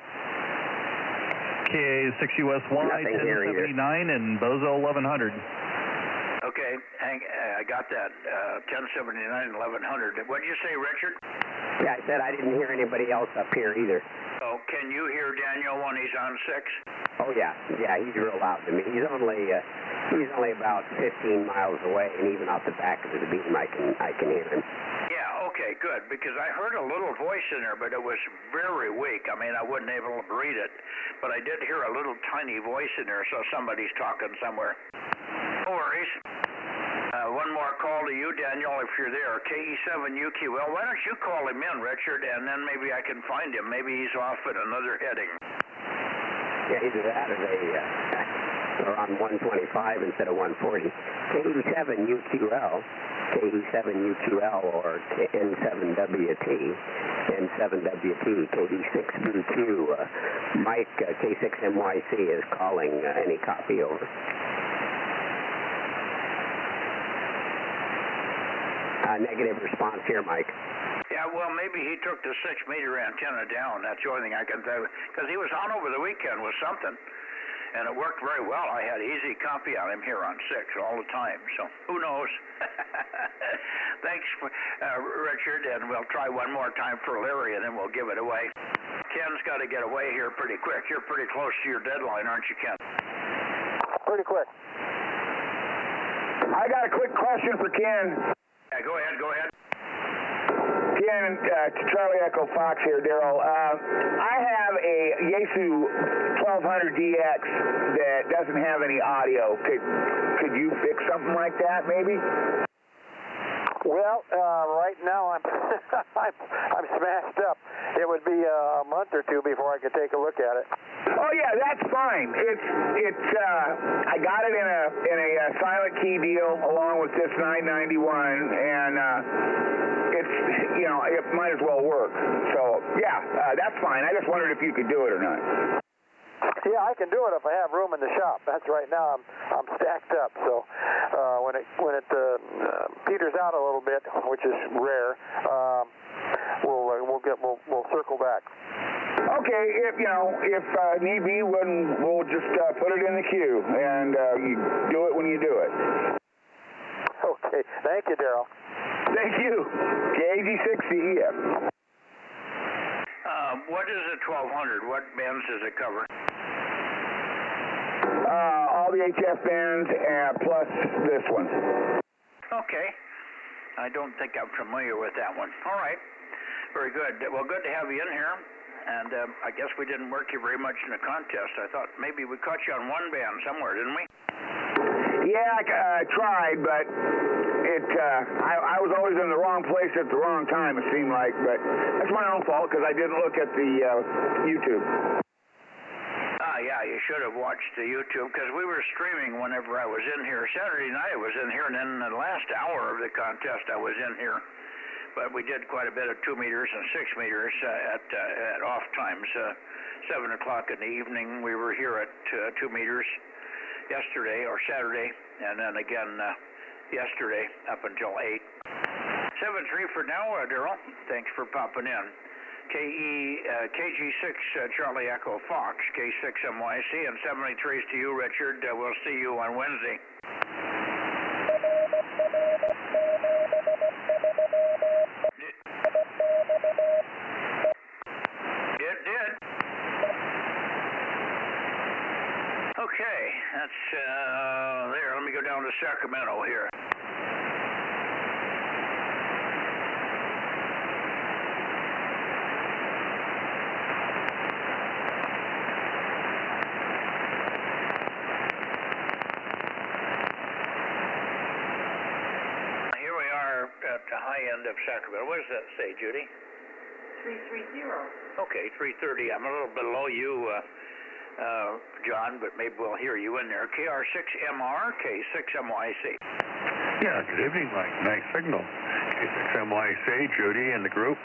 KA6US1, 1079, and Bozo 1100. Okay, I got that. 1079 and 1100. What did you say, Richard? Yeah, I said I didn't hear anybody else up here either. Oh, can you hear Daniel when he's on 6? Oh yeah, he's real loud to me. He's only about 15 miles away, and even off the back of the beam, I can hear him. Yeah, okay, good, because I heard a little voice in there, but it was very weak. I mean, I wasn't able to read it, but I did hear a little tiny voice in there, so somebody's talking somewhere. No worries. One more call to you, Daniel, if you're there. KE7UQL. Why don't you call him in, Richard, and then maybe I can find him. Maybe he's off at another heading. Yeah, either that or they're on 125 instead of 140. KE7UQL, KE7UQL, or N7WT, N7WT, KD6BQ. Mike, K6MYC is calling. Any copy, over? Negative response here, Mike. Yeah, well, maybe he took the 6-meter antenna down. That's the only thing I can tell you. Because he was on over the weekend with something, and it worked very well. I had easy copy on him here on 6 all the time, so who knows? Thanks, Richard, and we'll try one more time for Larry, and then we'll give it away. Ken's got to get away here pretty quick. You're pretty close to your deadline, aren't you, Ken? Pretty quick. I got a quick question for Ken. Yeah, go ahead. Ken, Charlie Echo Fox here, Daryl. I have a Yaesu 1200DX that doesn't have any audio. Could you fix something like that, maybe? Well, right now I'm I'm smashed up. It would be a month or two before I could take a look at it. Oh yeah, that's fine. It's I got it in a silent key deal along with this 991, and it's it might as well work. So yeah, that's fine. I just wondered if you could do it or not. Yeah, I can do it if I have room in the shop. That's right now I'm stacked up. So when it peters out a little bit, which is rare, we'll circle back. Okay, if need be, we'll just put it in the queue, and you do it when you do it. Okay, thank you, Daryl. Thank you. KAG6CEF. What is a 1200? What bands does it cover? All the HF bands, plus this one. Okay. I don't think I'm familiar with that one. All right. Very good. Well, good to have you in here. and I guess we didn't work you very much in the contest. I thought maybe we caught you on one band somewhere, didn't we? Yeah, I tried, but I was always in the wrong place at the wrong time, it seemed like. But that's my own fault because I didn't look at the YouTube. Yeah, you should have watched the YouTube because we were streaming whenever I was in here. Saturday night I was in here, and then the last hour of the contest I was in here. But we did quite a bit of 2 meters and 6 meters at off times. 7 o'clock in the evening we were here at 2 meters yesterday or Saturday, and then again yesterday up until 8. 7-3 for now, Daryl. Thanks for popping in. KG6 Charlie Echo Fox, K6 MYC, and 73's to you, Richard. We'll see you on Wednesday. It did. Okay, that's there. Let me go down to Sacramento here. At the high end of Sacramento. What does that say, Judy? 330. Okay, 330. I'm a little below you, John, but maybe we'll hear you in there. KR6MR, K6MYC. Yeah, good evening, Mike. Nice signal. K6MYC, Judy and the group.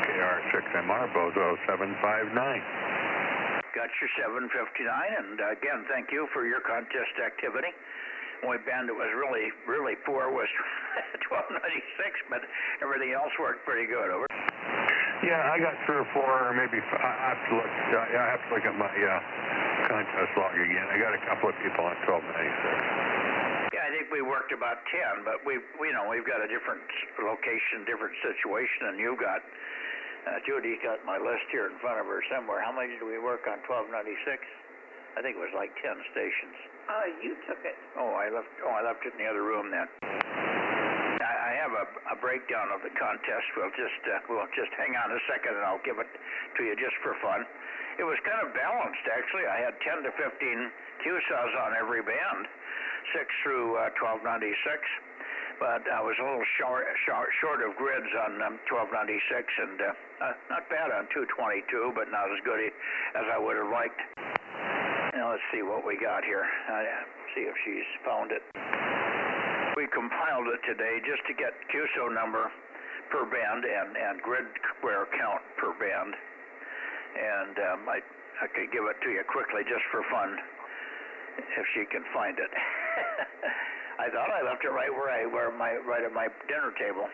KR6MR, Bozo 759. Got your 759, and again, thank you for your contest activity. Only band that was really poor was 1296, but everything else worked pretty good. Over. Yeah, I got 3 or 4, maybe. I have to look. I have to look at my contest log again. I got a couple of people on 1296. Yeah, I think we worked about 10, but we've got a different location, different situation than you got. Judy got my list here in front of her somewhere. How many did we work on 1296? I think it was like 10 stations. You took it. I left it in the other room then. I have a breakdown of the contest. We'll just hang on a second and I'll give it to you just for fun. It was kind of balanced actually. I had 10 to 15 QSAs on every band, 6 through 1296. But I was a little short of grids on 1296, and not bad on 222, but not as good as I would have liked. Now let's see what we got here. See if she's found it. We compiled it today just to get QSO number per band and grid square count per band. And I could give it to you quickly just for fun if she can find it. I thought I left it right right at my dinner table.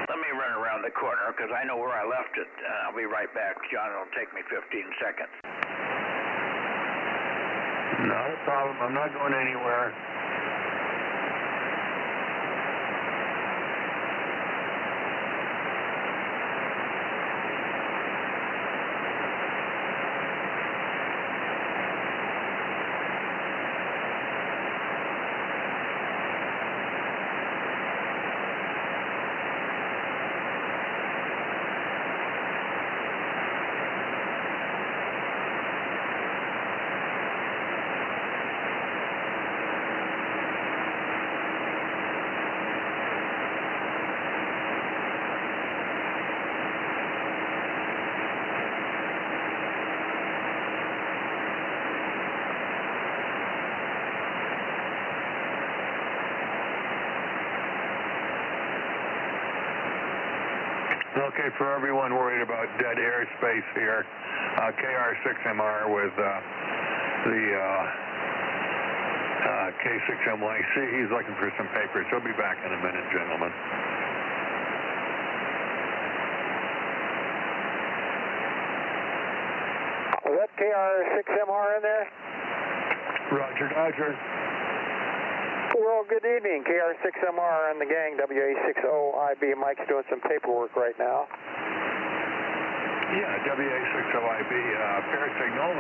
Let me run around the corner because I know where I left it. I'll be right back, John. It'll take me 15 seconds. Not a problem. I'm not going anywhere. Okay, for everyone worried about dead airspace here, KR6MR with the K6MYC. He's looking for some papers. He'll be back in a minute, gentlemen. Was that KR6MR in there? Roger, Dodger. Well, good evening. KR6MR and the gang, WA60IB. Mike's doing some paperwork right now. Yeah, WA60IB, fair signal.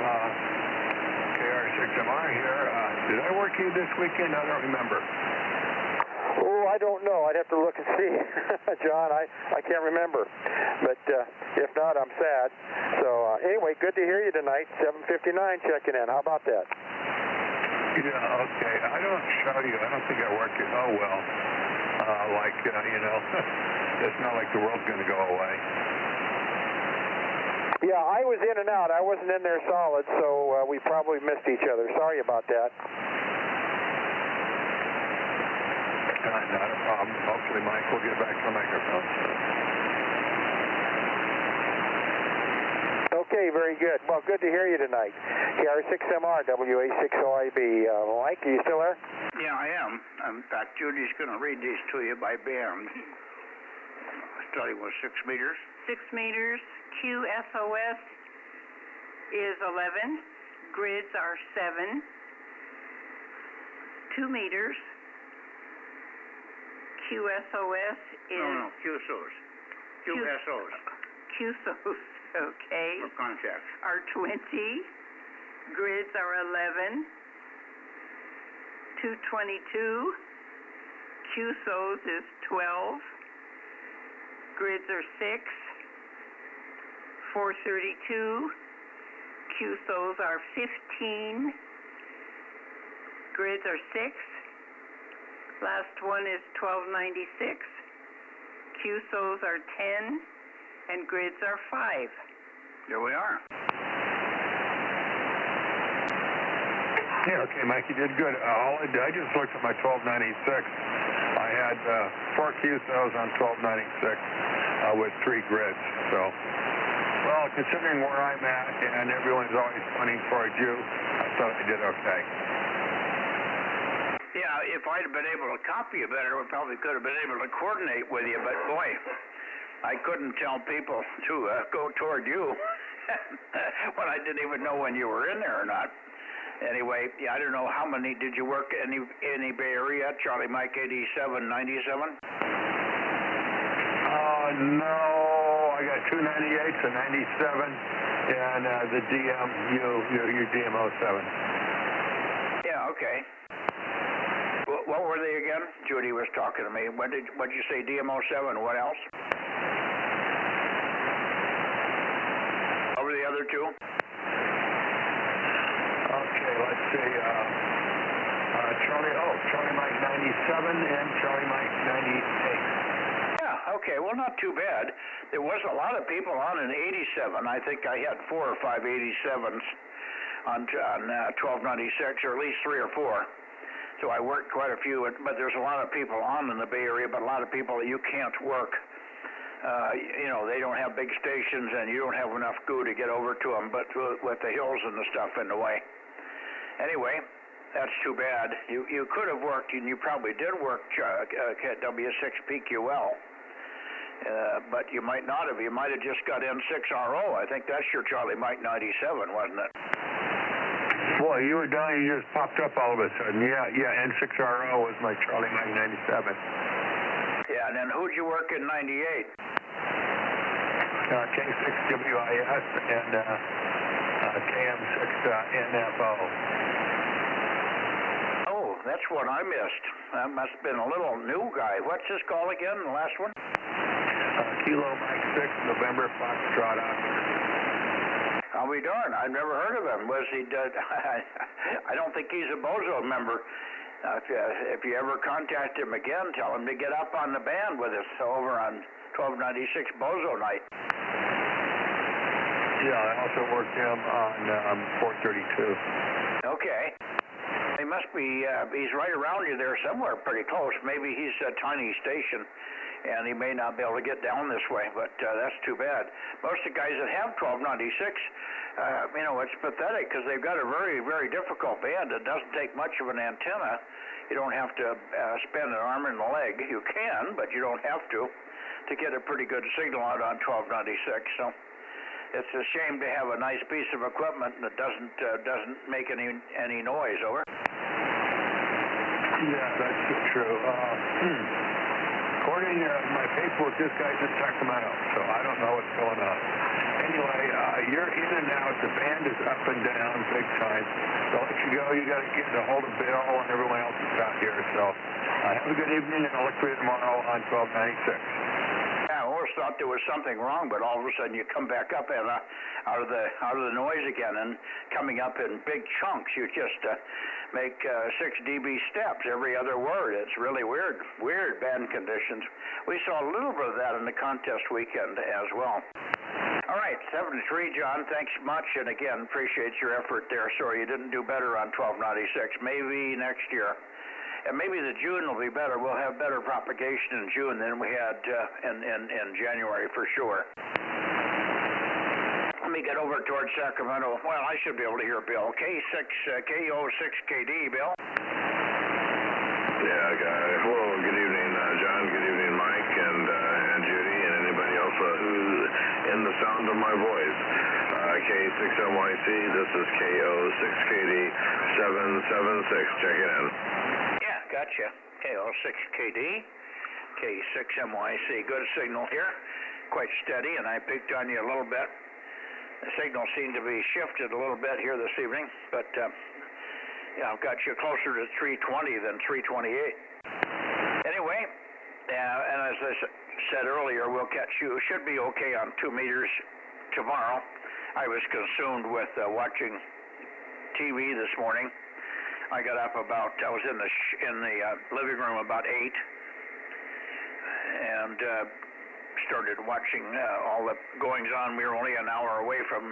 KR6MR here. Did I work you this weekend? I don't remember. Oh, I don't know. I'd have to look and see, John. I can't remember. But if not, I'm sad. So anyway, good to hear you tonight. 7:59 checking in. How about that? Yeah, okay. I don't show you. I don't think I work you. Oh, well. It's not like the world's going to go away. Yeah, I was in and out. I wasn't in there solid, so we probably missed each other. Sorry about that. Not a problem. Hopefully Mike will get back to the microphone soon. Okay, very good. Well, good to hear you tonight. KR6MR, WA6OIB. Mike, are you still there? Yeah, I am. In fact, Judy's going to read these to you by band. Starting with 6 meters. 6 meters. QSOS is 11. Grids are 7. 2 meters. QSOS is... No, QSOS. QSOS. QSOS, okay. For contact. Are 20. Grids are 11. 222. QSOS is 12. Grids are 6. 432. QSOS are 15. Grids are 6. Last one is 1296. QSOs are 10, and grids are 5. There we are. Yeah, okay, Mike, you did good. I just looked at my 1296. I had 4 QSOs on 1296 with 3 grids. So, well, considering where I'm at and everyone's always pointing towards you, I thought I did okay. Yeah, if I'd have been able to copy you better, we probably could have been able to coordinate with you, but boy, I couldn't tell people to go toward you when I didn't even know when you were in there or not. Anyway, yeah, I don't know how many, did you work any Bay Area, Charlie Mike 87, 97? No, I got 298s and 97, and the your DM07. Yeah, okay. What were they again? Judy was talking to me. What'd you say, DM07? What else? What were the other two? Okay, let's see. Charlie Mike 97 and Charlie Mike 98. Yeah, okay. Well, not too bad. There was a lot of people on an 87. I think I had 4 or 5 87s on 1296, or at least 3 or 4. So I worked quite a few, but there's a lot of people on in the Bay Area, but a lot of people that you can't work. They don't have big stations, and you don't have enough goo to get over to them, but with the hills and the stuff in the way. Anyway, that's too bad. You could have worked, and you probably did work W6PQL, but you might not have. You might have just got N6RO. I think that's your Charlie Mike 97, wasn't it? Boy, you were done. You just popped up all of a sudden. Yeah. N6RO was my Charlie Mike 97. Yeah, and then who'd you work in 98? K6WIS and KM6NFO. Oh, that's what I missed. That must have been a little new guy. What's his call again, the last one? Kilo Mike 6, November Foxtrot Oscar. I'll be darned. I've never heard of him. Was he? I don't think he's a Bozo member. If you ever contact him again, tell him to get up on the band with us over on 1296 Bozo Night. Yeah, I also worked him on 432. Okay. He must be, he's right around you there somewhere, pretty close. Maybe he's a tiny station, and he may not be able to get down this way, but that's too bad. Most of the guys that have 1296, it's pathetic because they've got a very, very difficult band. It doesn't take much of an antenna. You don't have to spend an arm and a leg. You can, but you don't have to get a pretty good signal out on 1296. So it's a shame to have a nice piece of equipment that doesn't make any noise. Over. Yeah, that's true. According to my paperwork, this guy's in Sacramento, so I don't know what's going on. Anyway, you're in and out. The band trend is up and down big time. So I'll let you go. You got to get a hold of Bill and everyone else that's out here. So have a good evening, and I'll look for you tomorrow on 1296. Yeah, I always thought there was something wrong, but all of a sudden you come back up and out of the noise again, and coming up in big chunks. You just make 6 dB steps every other word. It's really weird band conditions. We saw a little bit of that in the contest weekend as well. All right, 7-3, John. Thanks much, and again, appreciate your effort there. Sorry you didn't do better on 1296. Maybe next year. And maybe the June will be better. We'll have better propagation in June than we had in January for sure. Let me get over towards Sacramento. Well, I should be able to hear Bill. KO6KD, Bill. Yeah, hello, good evening, John. Good evening, Mike, and Judy, and anybody else who's in the sound of my voice. K6MYC, this is KO6KD 776. Check it in. Gotcha. KO6KD, K6MYC. Good signal here. Quite steady, and I picked on you a little bit. The signal seemed to be shifted a little bit here this evening, but yeah, I've got you closer to 320 than 328. Anyway, and as I said earlier, we'll catch you. Should be okay on 2 meters tomorrow. I was consumed with watching TV this morning. I got up about, I was in the living room about 8 and started watching all the goings on. We were only an hour away from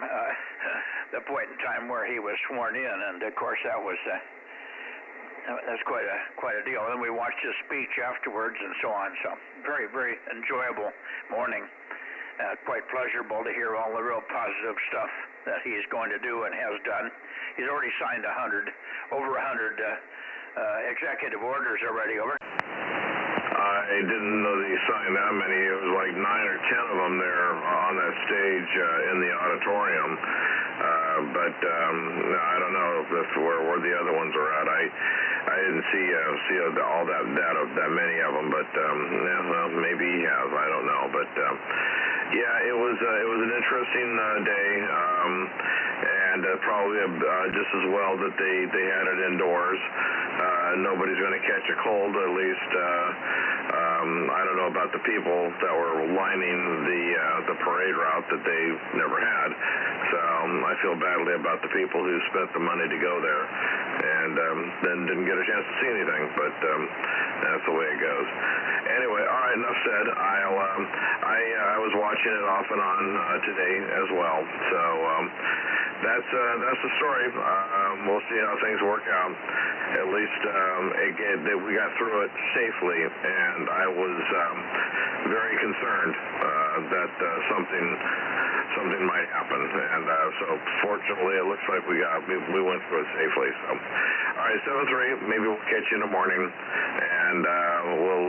the point in time where he was sworn in, and of course that's quite a deal. And then we watched his speech afterwards and so on. So very, very enjoyable morning. Quite pleasurable to hear all the real positive stuff that he's going to do and has done. He's already signed over 100 executive orders already. Over. I didn't know that he signed that many. It was like 9 or 10 of them there on that stage in the auditorium. But I don't know if that's where the other ones are at. I didn't see all that many of them, but well, maybe he has. I don't know, but yeah, it was an interesting day, and probably just as well that they had it indoors. Nobody's going to catch a cold, at least. I don't know about the people that were lining the parade route that they never had. So I feel badly about the people who spent the money to go there and then didn't get a chance to see anything. But that's the way it goes. Anyway, all right, enough said. I was watching it off and on today as well. So that's the story. We'll see how things work out. At least we got through it safely, and I was very concerned that something might happen. And so fortunately, it looks like we went through it safely. So all right, 7-3. Maybe we'll catch you in the morning, and we'll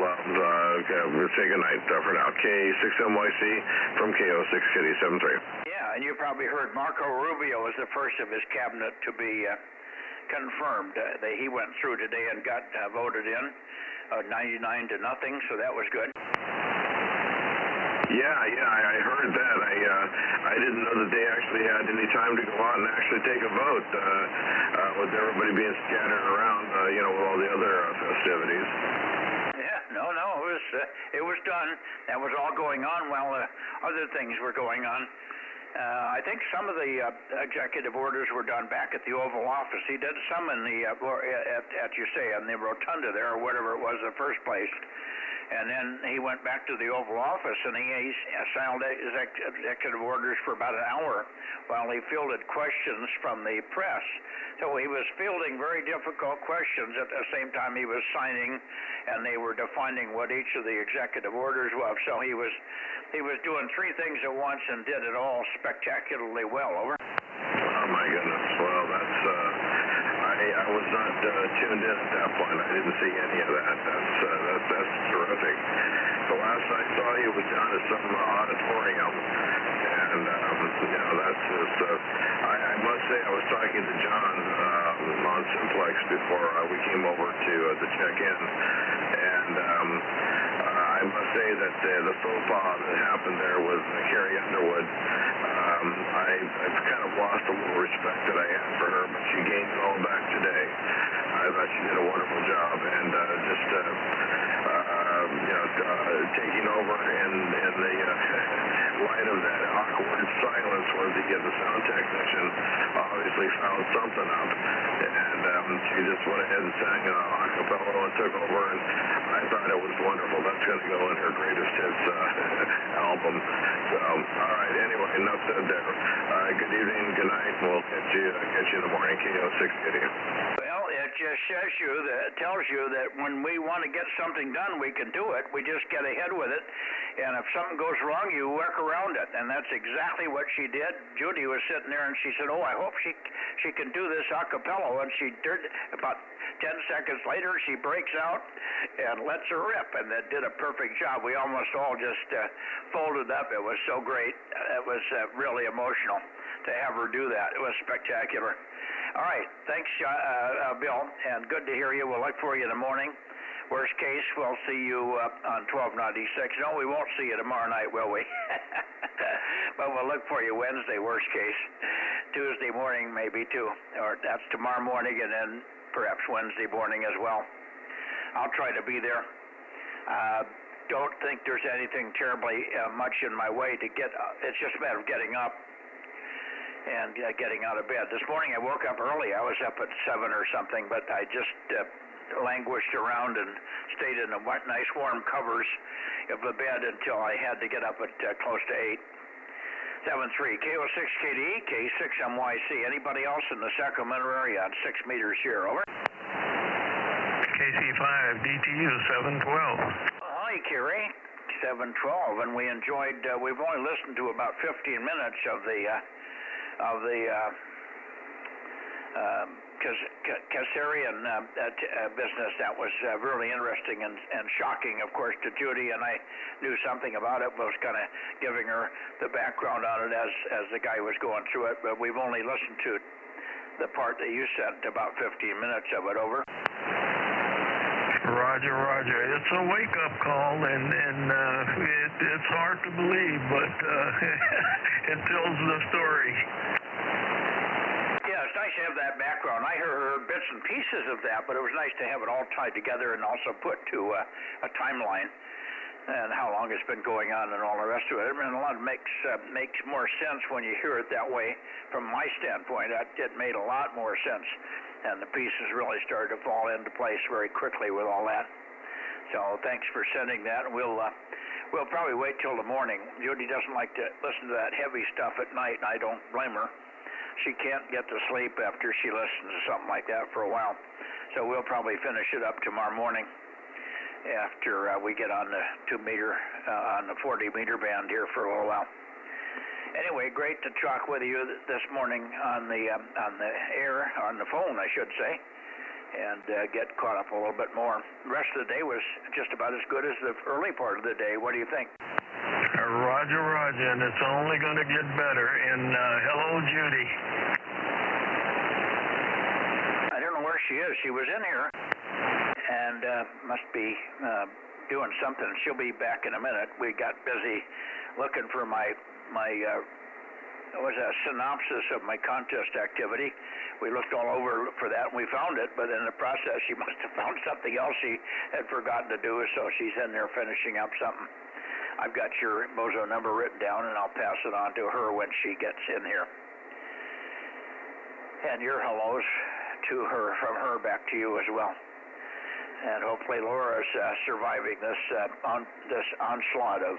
say goodnight for now. K6MYC from KO6KD 7-3. Yeah, and you probably heard Marco Rubio was the first of his cabinet to be confirmed. He went through today and got voted in 99 to nothing, so that was good. Yeah, I heard that. I didn't know that they actually had any time to go out and actually take a vote with everybody being scattered around, with all the other festivities. Yeah, no, it was done. That was all going on while other things were going on. I think some of the executive orders were done back at the Oval Office. He did some in the in the rotunda there, or whatever it was, the first place. And then he went back to the Oval Office, and he signed executive orders for about an hour while he fielded questions from the press. So he was fielding very difficult questions at the same time he was signing, and they were defining what each of the executive orders was. So he was doing 3 things at once and did it all spectacularly well. Over. Oh my goodness! Well, that's I was not tuned in at that point. I didn't see any of that. That's terrific. The last I saw you was down at some auditorium, and that's just. I must say, I was talking to John on Simplex before we came over to check-in, and I must say that the faux pas that happened there with Carrie Underwood I've kind of lost a little respect that I had for her, but she gained it all back today. I thought she did a wonderful job, and taking over in the light of that awkward silence where the sound technician obviously found something up, and she just went ahead and sang a cappella and took over, and I thought it was wonderful. That's going to go in her greatest hits album. So, all right, anyway, enough said there. Good evening, good night, and we'll catch you in the morning, KO680. Well, it just tells you that when we want to get something done, we can do it. We just get ahead with it, and if something goes wrong, you work around it, and that's exactly what she did. Judy was sitting there, and she said, "Oh, I hope she can do this a cappella," and she did. About 10 seconds later, she breaks out and lets her rip, and that did a perfect job. We almost all just folded up. It was so great. It was really emotional to have her do that. It was spectacular. All right, thanks, Bill, and good to hear you. We'll look for you in the morning. Worst case, we'll see you on 1296. No, we won't see you tomorrow night, will we? But we'll look for you Wednesday, worst case. Tuesday morning, maybe, too. Or that's tomorrow morning, and then perhaps Wednesday morning as well. I'll try to be there. Don't think there's anything terribly much in my way to get. It's just a matter of getting up and getting out of bed. This morning I woke up early. I was up at 7 or something, but I just languished around and stayed in the nice warm covers of the bed until I had to get up at close to 8. 7-3, KO6KDE, K6MYC. Anybody else in the Sacramento area on 6 meters here? Over. KC5, DTU 712. Hi, Kerry. 712, and we enjoyed. We've only listened to about 15 minutes of the Kassarian business. That was really interesting and shocking, of course, to Judy, and I knew something about it, was kind of giving her the background on it as the guy was going through it, but we've only listened to the part that you sent, about 15 minutes of it. Over. Roger, roger. It's a wake-up call, and it's hard to believe, but it tells the story. Yeah, it's nice to have that background. I heard bits and pieces of that, but it was nice to have it all tied together and also put to a timeline and how long it's been going on and all the rest of it. I mean, a lot makes more sense when you hear it that way. From my standpoint, it made a lot more sense, and the pieces really started to fall into place very quickly with all that. So thanks for sending that. We'll probably wait till the morning. Judy doesn't like to listen to that heavy stuff at night, and I don't blame her. She can't get to sleep after she listens to something like that for a while. So we'll probably finish it up tomorrow morning after we get on the 2-meter, on the 40-meter band here for a little while. Anyway, great to talk with you this morning on the air, on the phone, I should say, and get caught up a little bit more. The rest of the day was just about as good as the early part of the day. What do you think? Roger, roger, and it's only going to get better. And hello, Judy. I don't know where she is. She was in here and must be doing something. She'll be back in a minute. We got busy looking for my it was a synopsis of my contest activity. We looked all over for that, and we found it, but in the process, she must have found something else she had forgotten to do, so she's in there finishing up something. I've got your Bozo number written down, and I'll pass it on to her when she gets in here. And your hellos to her, from her back to you as well. And hopefully Laura's surviving this onslaught of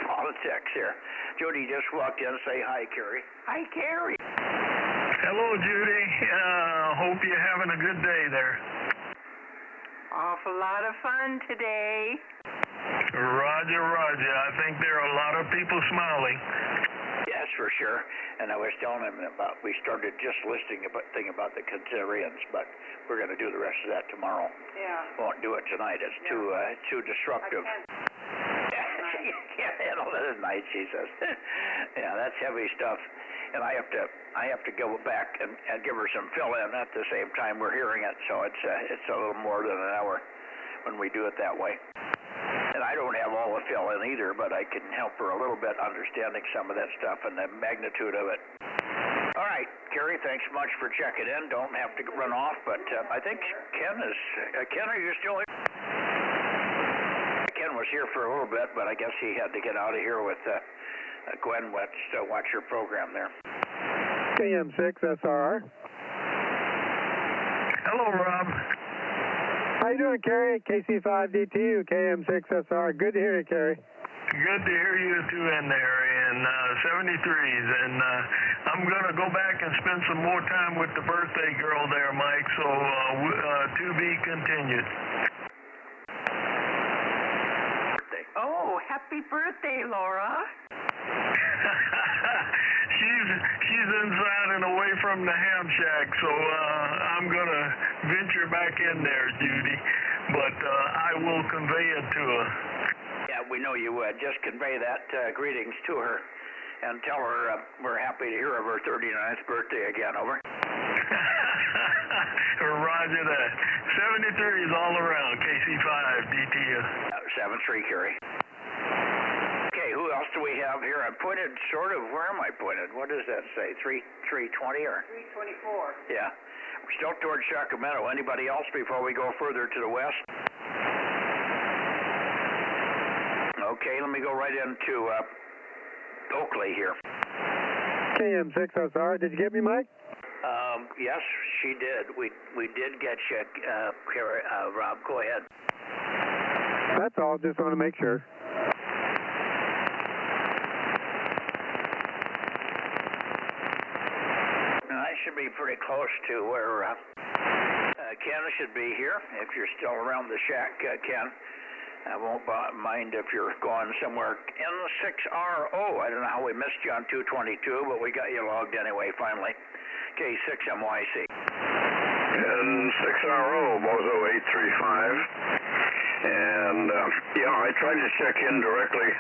politics here. Judy just walked in. Say hi, Carrie. Hi, Carrie. Hello, Judy. Hope you're having a good day there. Awful lot of fun today. Roger, roger. I think there are a lot of people smiling. Yes, for sure. And I was telling him about, we started just listing thing about the Kassarians, but we're going to do the rest of that tomorrow. Yeah. Won't do it tonight. It's too disruptive. She can't handle it at night, she says. Yeah, that's heavy stuff. And I have to go back and give her some fill-in at the same time we're hearing it. So it's a little more than an hour when we do it that way. And I don't have all the fill in either, but I can help her a little bit understanding some of that stuff and the magnitude of it. All right, Kerry, thanks much for checking in. Don't have to run off, but I think Ken is... Ken, are you still here? Ken was here for a little bit, but I guess he had to get out of here with Gwen went to watch your program there. KM6SR. Hello, Rob. How you doing, Kerry? KC5DTU, KM6SR. Good to hear you, Kerry. Good to hear you two in there in 73s, and I'm going to go back and spend some more time with the birthday girl there, Mike, so to be continued. Oh, happy birthday, Laura. She's inside and away from the ham shack, so I'm going to venture back in there, Judy, but I will convey it to her. Yeah, we know you would. Just convey that greetings to her and tell her we're happy to hear of her 39th birthday again. Over. Roger that. 73 is all around. KC5 DTU. 7-3, Kerry. Okay, who else do we have here? I'm pointed sort of. Where am I pointed? What does that say? 320 or? 324. Yeah. We're still towards Sacramento. Anybody else before we go further to the west? Okay, let me go right into Oakley here. KM6SR. Did you get me, Mike? Yes, she did. We did get you, Rob. Go ahead. That's all. Just want to make sure. I should be pretty close to where Ken should be here. If you're still around the shack, Ken. I won't mind if you're going somewhere. N6RO. I don't know how we missed you on 222, but we got you logged anyway, finally. K6MYC. N6RO, Bozo 835. And, I tried to check in directly.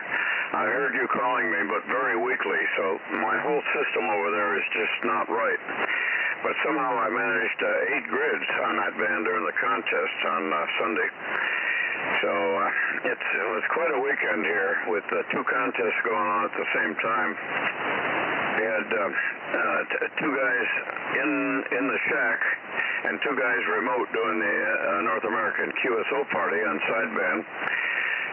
I heard you calling me, but very weakly, so my whole system over there is just not right. But somehow I managed 8 grids on that band during the contest on Sunday. So it was quite a weekend here with 2 contests going on at the same time. We had 2 guys in the shack and 2 guys remote doing the North American QSO party on sideband.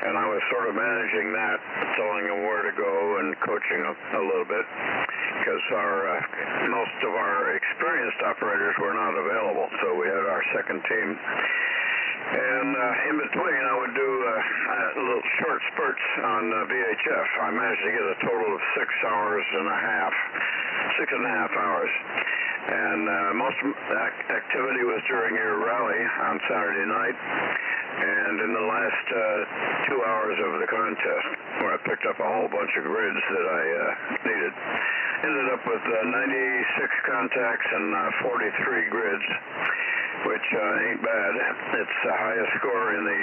And I was sort of managing that, telling them where to go and coaching a little bit, because most of our experienced operators were not available, so we had our second team. And in between, I would do little short spurts on VHF. I managed to get a total of 6.5 hours. And most of the activity was during your rally on Saturday night, and in the last 2 hours of the contest, where I picked up a whole bunch of grids that I needed. Ended up with 96 contacts and 43 grids, which ain't bad. It's the highest score in the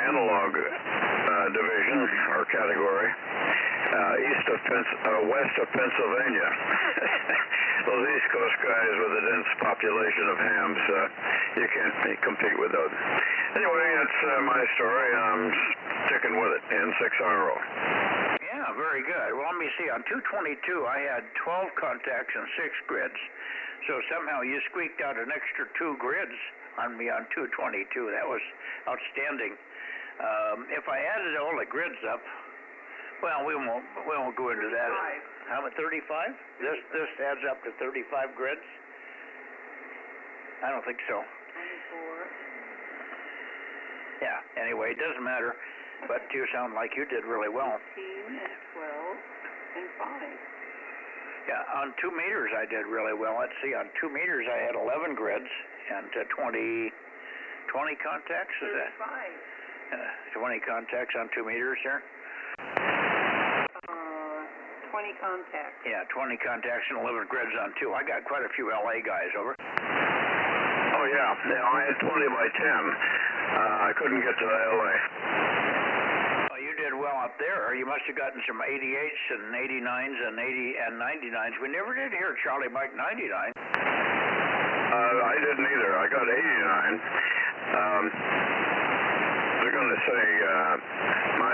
analog division or category, west of Pennsylvania. Those East Coast guys with a dense population of hams, you can't compete with those. Anyway, that's my story. I'm sticking with it in 6RO. Yeah, very good. Well, let me see. On 222, I had 12 contacts and 6 grids. So somehow you squeaked out an extra 2 grids on me on 222. That was outstanding. If I added all the grids up, well, we won't go into that. How about 35? This adds up to 35 grids? I don't think so. 24. Yeah. Anyway, it doesn't matter. But you sound like you did really well. 18 and 12 and 5. Yeah, on 2 meters I did really well. Let's see, on 2 meters I had 11 grids and 20 contacts, is that? 20 contacts on 2 meters here? 20 contacts. Yeah, 20 contacts and 11 grids on 2. I got quite a few LA guys, over. Oh, yeah. I had 20 by 10. I couldn't get to LA. Oh, you did well up there. You must have gotten some 88s and 89s and 99s. We never did hear Charlie Mike 99. I didn't either. I got 89. They're going wanted to say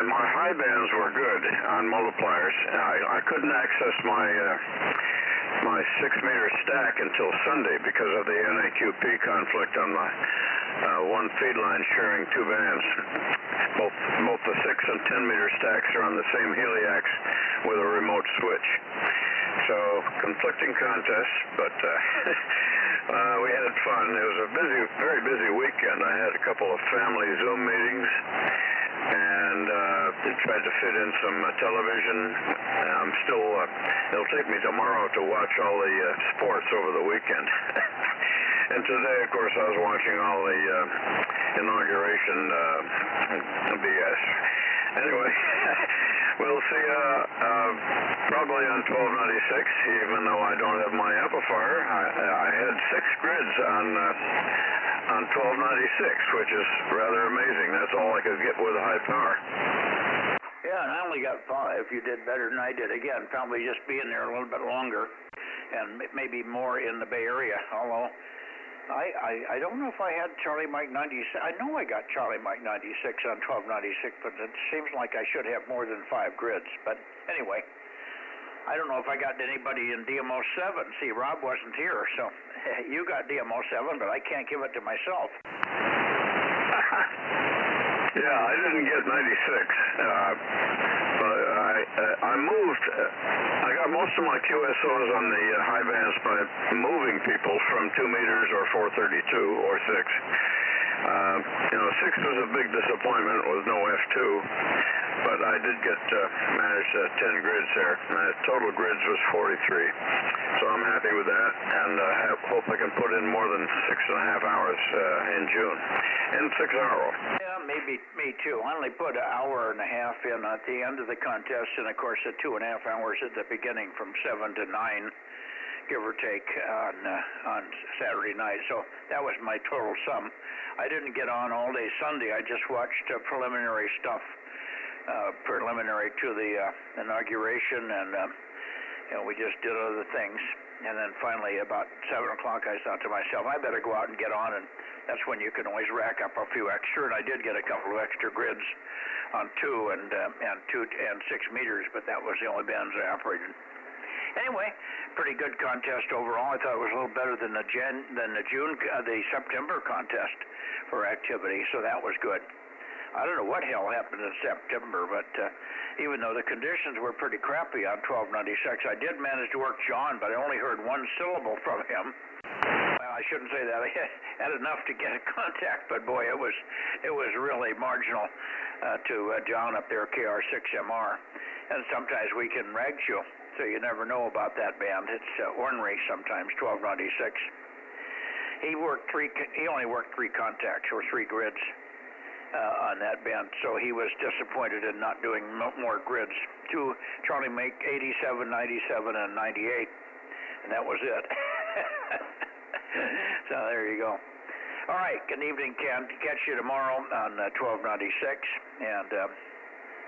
my high bands were good on multipliers. I couldn't access my 6-meter stack until Sunday because of the NAQP conflict on the one feed line sharing 2 bands. Both the 6 and 10-meter stacks are on the same heliax with a remote switch. So conflicting contests, but we had fun. It was a very busy weekend. I had a couple of family Zoom meetings and tried to fit in some television. I'm still, it'll take me tomorrow to watch all the sports over the weekend. And today, of course, I was watching all the inauguration BS. Anyway, we'll see probably on 1296, even though I don't have my amplifier. I had 6 grids on 1296, which is rather amazing. That's all I could get with high power. Yeah, and I only got 5. You did better than I did. Again, probably just being there a little bit longer and maybe more in the Bay Area, although I don't know if I had Charlie Mike 96. I know I got Charlie Mike 96 on 1296, but it seems like I should have more than 5 grids. But anyway, I don't know if I got anybody in DMO 7. See, Rob wasn't here, so you got DMO 7, but I can't give it to myself. Yeah, I didn't get 96. But I moved. I got most of my QSOs on the high bands by moving people from 2 meters or 432 or 6. 6 was a big disappointment with no F2, but I did get managed 10 grids there. My total grids was 43, so I'm happy with that, and I hope I can put in more than 6.5 hours in June, and 6 hour. Yeah, maybe me too. I only put an hour and a half in at the end of the contest, and of course the 2.5 hours at the beginning from 7 to 9. Give or take on Saturday night. So that was my total sum. I didn't get on all day Sunday. I just watched preliminary stuff, preliminary to the inauguration, and we just did other things. And then finally, about 7 o'clock, I thought to myself, I better go out and get on, and that's when you can always rack up a few extra. And I did get a couple of extra grids on 2 and 6 meters, but that was the only bands I operated. Anyway, pretty good contest overall. I thought it was a little better than the September contest for activity, so that was good. I don't know what hell happened in September, but even though the conditions were pretty crappy on 1296, I did manage to work John, but I only heard 1 syllable from him. Well, I shouldn't say that. I had enough to get a contact, but boy, it was really marginal to John up there, KR6MR. And sometimes we can rag you. So you never know about that band. It's ornery sometimes, 1296. He only worked 3 contacts or 3 grids on that band, so he was disappointed in not doing more grids. 2 Charlie Mike 87, 97, and 98, and that was it. So there you go. All right, good evening, Ken. Catch you tomorrow on 1296, and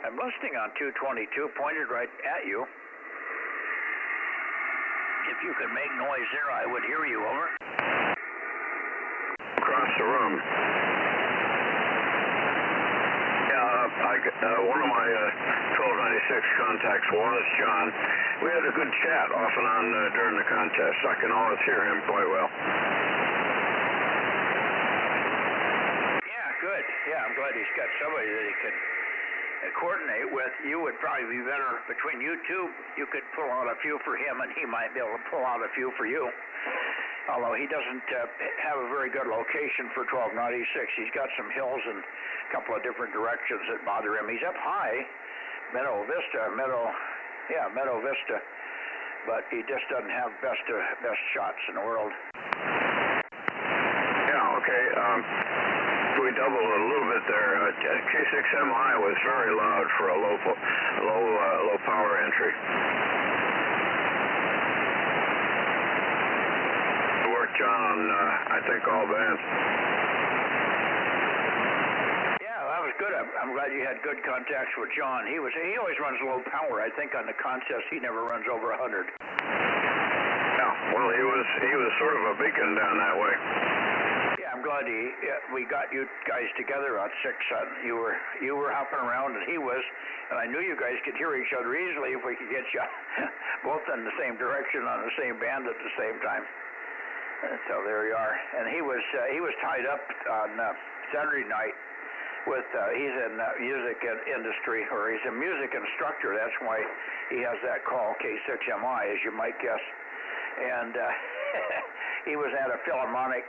I'm listening on 222, pointed right at you. If you could make noise there, I would hear you. Over. Across the room. Yeah, one of my 1296 contacts was John. We had a good chat off and on during the contest. I can always hear him quite well. Yeah, good. Yeah, I'm glad he's got somebody that he can coordinate with. You would probably be better between you two. You could pull out a few for him, and he might be able to pull out a few for you. Although he doesn't have a very good location for 1296. He's got some hills and a couple of different directions that bother him. He's up high, Meadow Vista, but he just doesn't have best shots in the world. Yeah, okay. We doubled it a little bit there. K6MI was very loud for a low power entry. Worked John on I think all bands. Yeah, that was good. I'm glad you had good contacts with John. He always runs low power. I think on the contest he never runs over 100. Yeah, well he was sort of a beacon down that way. I'm glad we got you guys together on 6. You were hopping around and he was, and I knew you guys could hear each other easily if we could get you both in the same direction on the same band at the same time. So there you are. And he was tied up on Saturday night with he's in music industry, or he's a music instructor. That's why he has that call K6MI, as you might guess. And he was at a Philharmonic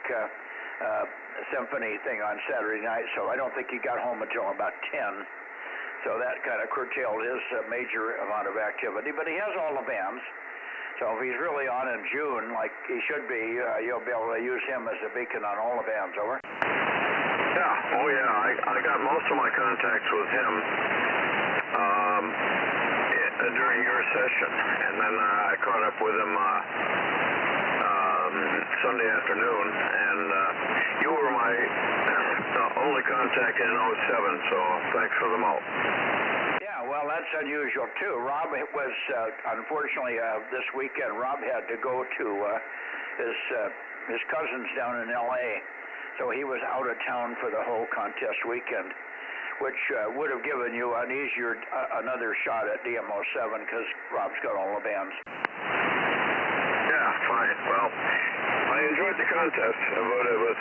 symphony thing on Saturday night, so I don't think he got home until about 10. So that kind of curtailed his major amount of activity. But he has all the bands. So if he's really on in June, like he should be, you'll be able to use him as a beacon on all the bands, over? Yeah, oh yeah, I got most of my contacts with him during your session, and then I caught up with him Sunday afternoon, and you were my only contact in 07, so thanks for the help. Yeah, well, that's unusual too. Rob was, unfortunately, this weekend, Rob had to go to his cousins down in L.A., so he was out of town for the whole contest weekend, which would have given you an easier, another shot at DMO7, because Rob's got all the bands. Yeah, fine. Well, I enjoyed the contest, but it was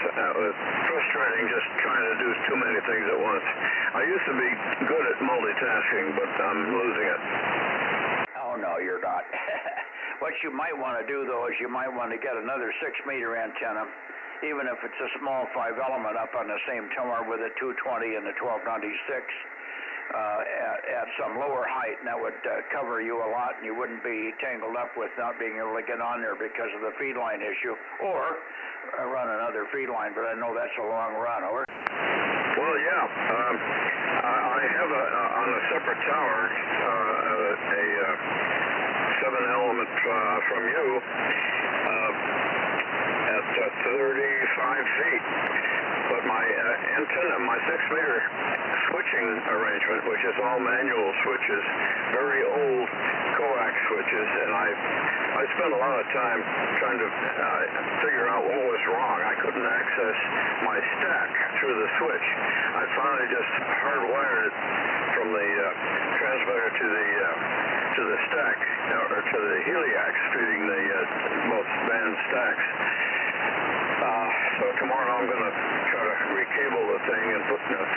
frustrating just trying to do too many things at once. I used to be good at multitasking, but I'm losing it. Oh, no, you're not. What you might want to do, though, is you might want to get another 6-meter antenna, even if it's a small 5-element up on the same tower with a 220 and a 1296 at some lower height, and that would cover you a lot, and you wouldn't be tangled up with not being able to get on there because of the feed line issue, or run another feed line, but I know that's a long run, over? Well, yeah. I have on a separate tower a 7-element from you at 35 feet. But my antenna, my 6-meter switching arrangement, which is all manual switches, very old coax switches, and I spent a lot of time trying to figure out what was wrong. I couldn't access my stack through the switch. I finally just hardwired it from the transmitter to the stack, or to the heliax feeding the both band stacks. So tomorrow I'm going to try to recable the thing and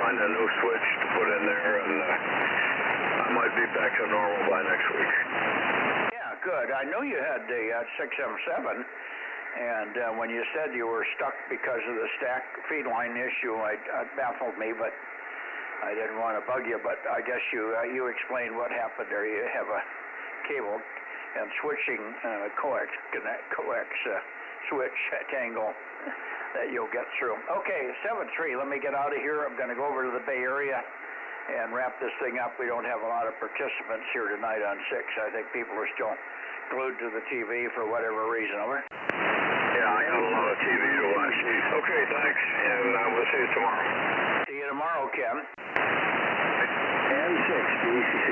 find a new switch to put in there, and I might be back to normal by next week. Yeah, good. I know you had the 6M7, and when you said you were stuck because of the stack feed line issue, it baffled me, but I didn't want to bug you. But I guess you explained what happened there. You have a cable and switching coax switch tangle that you'll get through. Okay, 7-3, let me get out of here. I'm going to go over to the Bay Area and wrap this thing up. We don't have a lot of participants here tonight on 6. I think people are still glued to the TV for whatever reason, over? Yeah, I got a lot of TV to watch. Okay, thanks, and we'll see you tomorrow. See you tomorrow, Ken. N6, DCC.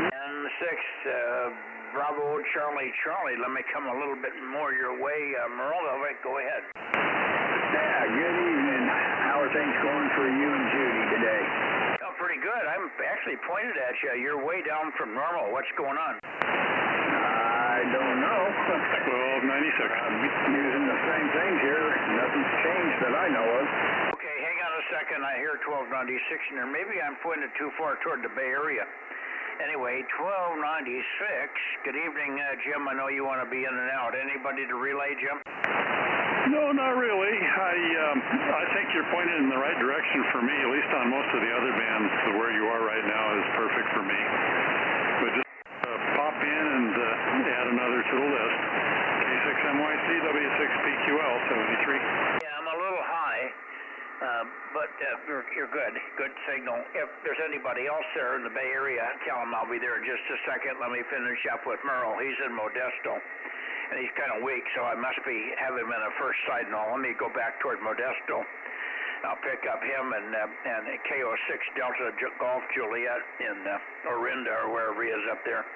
N6, Bravo, Charlie. Let me come a little bit more your way. Merle, all right, go ahead. Yeah, good evening. How are things going for you and Judy today? Oh, pretty good. I'm actually pointed at you. You're way down from normal. What's going on? I don't know. 1296. I'm using the same things here. Nothing's changed that I know of. Okay, hang on a second. I hear 1296 in there. Maybe I'm pointed too far toward the Bay Area. Anyway, 1296. Good evening, Jim. I know you want to be in and out. Anybody to relay, Jim? No, not really. I think you're pointed in the right direction for me, at least on most of the other bands. Where you are right now is perfect for me. But just pop in and add another to the list. K6MYC, W6PQL, 73. Yeah, I'm a little high, but you're good. Good signal. If there's anybody else there in the Bay Area, tell them I'll be there in just a second. Let me finish up with Merle. He's in Modesto. And he's kind of weak, so I must have him in a first side and all. Let me go back toward Modesto. I'll pick up him and KO6 Delta Golf Juliet in Orinda or wherever he is up there.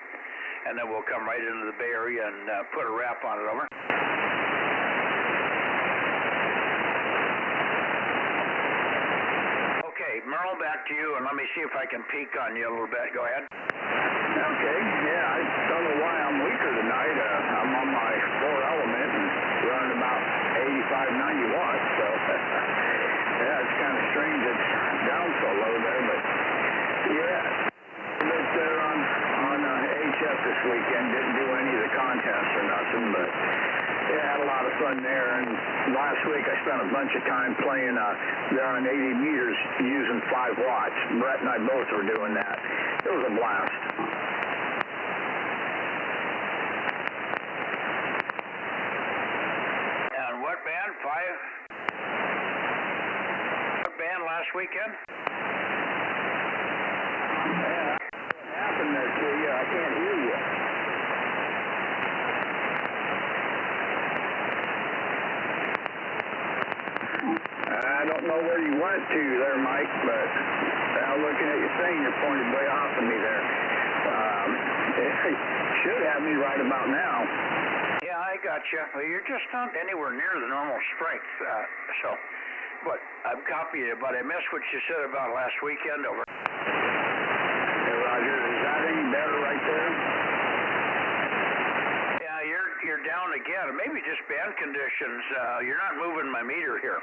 And then we'll come right into the Bay Area and put a wrap on it, over. Merle, back to you, and let me see if I can peek on you a little bit. Go ahead. Okay, yeah, I don't know why I'm weaker tonight. I'm on my 4-element and running about 85, 90 watts, so yeah, it's kind of strange it's down so low there, but yeah. But there on HF this weekend, didn't do any of the contests or nothing, but yeah, had a lot of fun there. And last week I spent a bunch of time playing there on 80 meters using 5 watts. Brett and I both were doing that. It was a blast. And what band? 5? What band last weekend? Yeah, what happened there to you? I can't hear you. I don't know where you went to there, Mike, but looking at your thing, you're pointed way off of me there. It should have me right about now. Yeah, I got you. Well, you're just not anywhere near the normal strength. But I'm copying it, but I missed what you said about last weekend. Over. Hey, Roger, is that any better right there? Yeah, you're down again. Maybe just band conditions. You're not moving my meter here.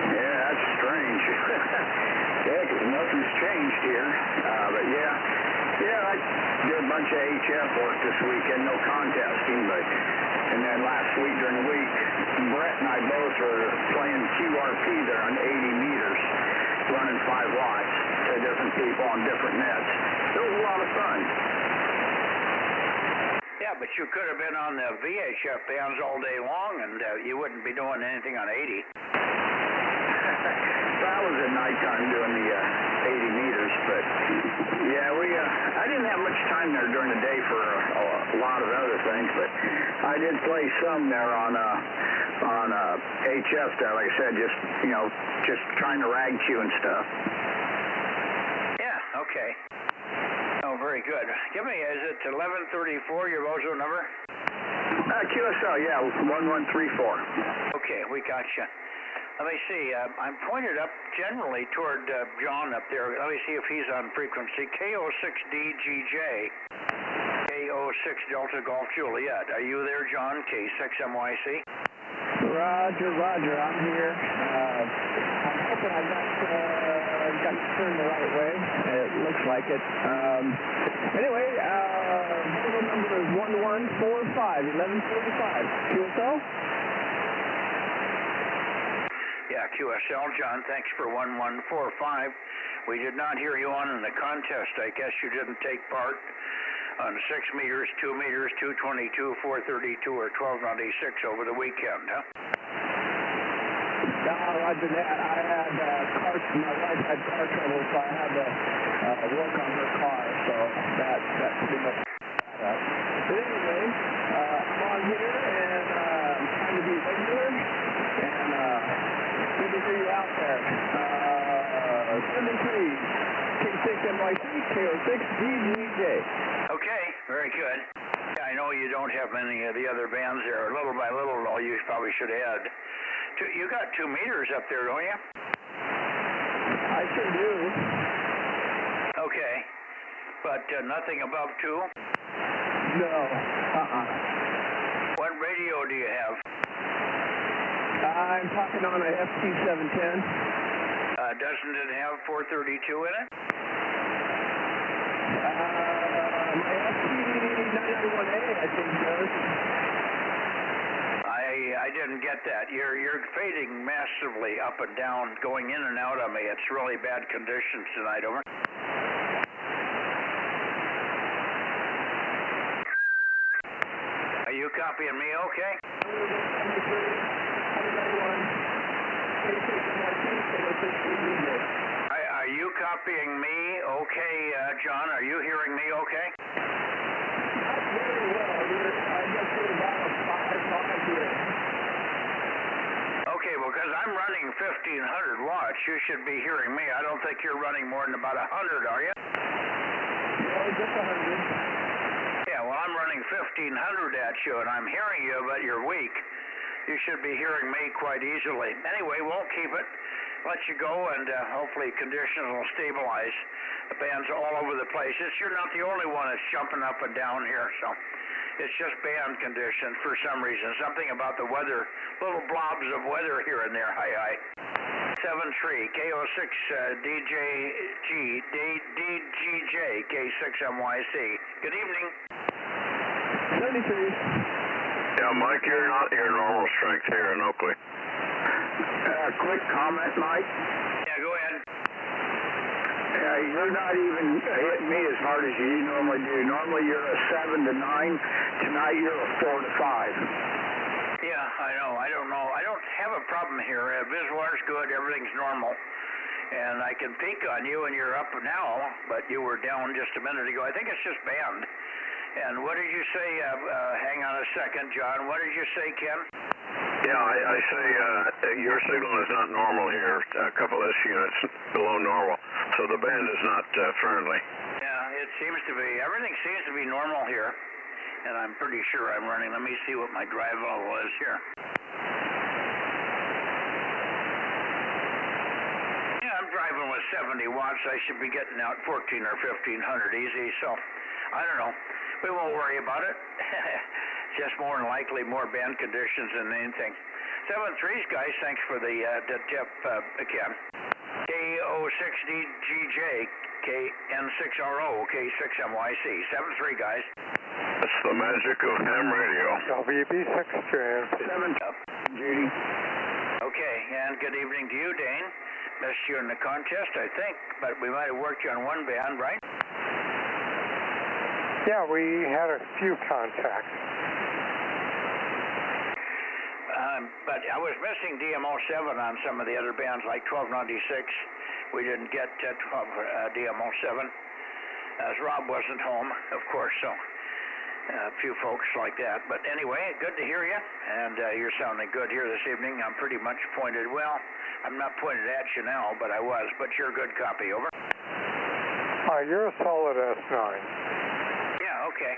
Yeah, that's strange. Yeah, because nothing's changed here. But yeah, I did a bunch of HF work this weekend, no contesting, and then last week during the week, Brett and I both were playing QRP there on 80 meters, running 5 watts to different people on different nets. It was a lot of fun. Yeah, but you could have been on the VHF bands all day long, and you wouldn't be doing anything on 80. That was at nighttime doing the 80 meters, but yeah, I didn't have much time there during the day for a lot of other things, but I did play some there on HF there, like I said, just trying to rag cue and stuff. Yeah, okay. Oh, very good. Give me, is it 1134, your Bozo number? QSL, yeah, 1134. Okay, we got you. Let me see. I'm pointed up generally toward John up there. Let me see if he's on frequency. KO6DGJ. KO6 Delta Golf Juliet. Are you there, John? K6MYC? Roger, I'm here. I'm hoping I got turned the right way. It looks like it. Anyway, the number is 1145, 1145. QSL? Yeah, QSL, John, thanks for 1145. We did not hear you on in the contest. I guess you didn't take part on 6 meters, 2 meters, 222, 432, or 1296 over the weekend, huh? No, Roger that. I had my wife had car trouble, so I had to work on her car, so that pretty much that up. But anyway, I'm on here, and I'm trying to be regular, and good to hear you out there. 73, K6NYC, KO6DGJ. Okay, very good. Yeah, I know you don't have many of the other bands there. Little by little, though, you probably should add. You got 2 meters up there, don't you? I sure do. Okay, but nothing above 2? No. What radio do you have? I'm talking on a FT710. Doesn't it have 432 in it? My FT991A, I think, does. I didn't get that. You're fading massively up and down, going in and out on me. It's really bad conditions tonight, over. Are you copying me okay? Are you copying me okay, John? Are you hearing me okay? Not very well. I guess we're about a 5 here. Okay, well, because I'm running 1,500 watts, you should be hearing me. I don't think you're running more than about 100, are you? No, just 100. Yeah, well, I'm running 1,500 at you, and I'm hearing you, but you're weak. You should be hearing me quite easily. Anyway, won't keep it. let you go, and hopefully conditions will stabilize. The band's all over the place. You're not the only one that's jumping up and down here, so it's just band conditions for some reason. Something about the weather, little blobs of weather here and there. Hi. 73 K06 DGJ K6MYC. Good evening. 73. Yeah, Mike, you're not your normal strength here in Oakley. Quick comment, Mike. Yeah, go ahead. Yeah, you're not even hitting me as hard as you normally do. Normally you're a 7 to 9. Tonight you're a 4 to 5. Yeah, I know. I don't know. I don't have a problem here. Visualar's good. Everything's normal. And I can peek on you, and you're up now, but you were down just a minute ago. I think it's just band. And what did you say? Hang on a second, John. What did you say, Ken? Yeah, I say your signal is not normal here. A couple S units below normal, so the band is not friendly. Yeah, it seems to be. Everything seems to be normal here, and I'm pretty sure I'm running. Let me see what my drive level is here. Yeah, I'm driving with 70 watts. I should be getting out 14 or 1500 easy, so I don't know. We won't worry about it. Just more than likely more band conditions than anything. 7-3s, guys. Thanks for the tip again. K06DGJ KN6RO K6MYC. 7-3, guys. That's the magic of ham radio. WB6 Jan. 7 Judy. Okay, and good evening to you, Dane. Missed you in the contest, I think, but we might have worked you on one band, right? Yeah, we had a few contacts. But I was missing DMO7 on some of the other bands, like 1296. We didn't get DMO7, as Rob wasn't home, of course, so a few folks like that. But anyway, good to hear you, and you're sounding good here this evening. I'm pretty much pointed, well, I'm not pointed at you now, but I was, but you're a good copy, over. You're a solid S9. Yeah, okay.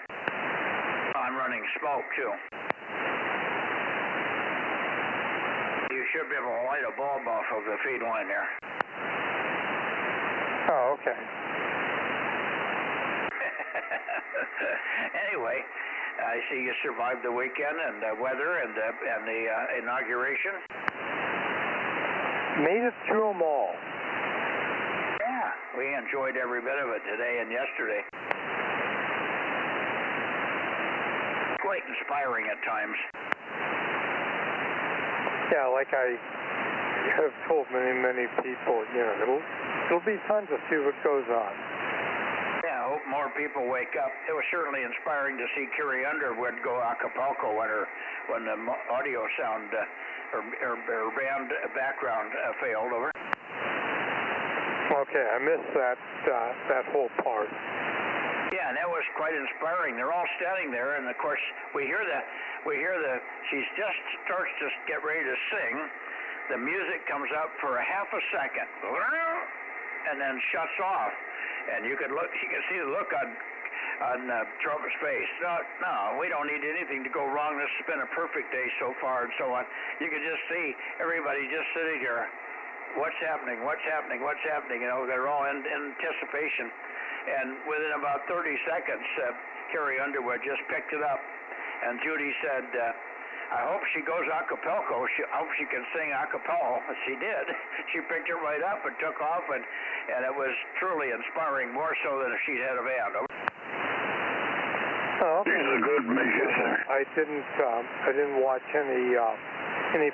I'm running smoke, too. You should be able to light a bulb off of the feed line there. Oh, okay. Anyway, I see you survived the weekend and the weather and the inauguration. Made it through them all. Yeah, we enjoyed every bit of it today and yesterday. Quite inspiring at times. Yeah, like I have told many people, you know, it'll be fun to see what goes on. Yeah, I hope more people wake up. It was certainly inspiring to see Carrie Underwood go Acapulco when the audio sound her band background failed, over. Okay, I missed that whole part. Yeah, and that was quite inspiring. They're all standing there, and of course we hear she just starts to get ready to sing. The music comes up for a half a second, and then shuts off. And you can see the look on Trump's face. No, we don't need anything to go wrong. This has been a perfect day so far, and so on. You can just see everybody just sitting here. What's happening? What's happening? What's happening? You know, they're all in anticipation. And within about 30 seconds, Carrie Underwood just picked it up. And Judy said, I hope she goes Acapulco. I hope she can sing acapella. She did. She picked it right up and took off, and it was truly inspiring, more so than if she'd had a band. Oh, she's a good musician. I didn't watch any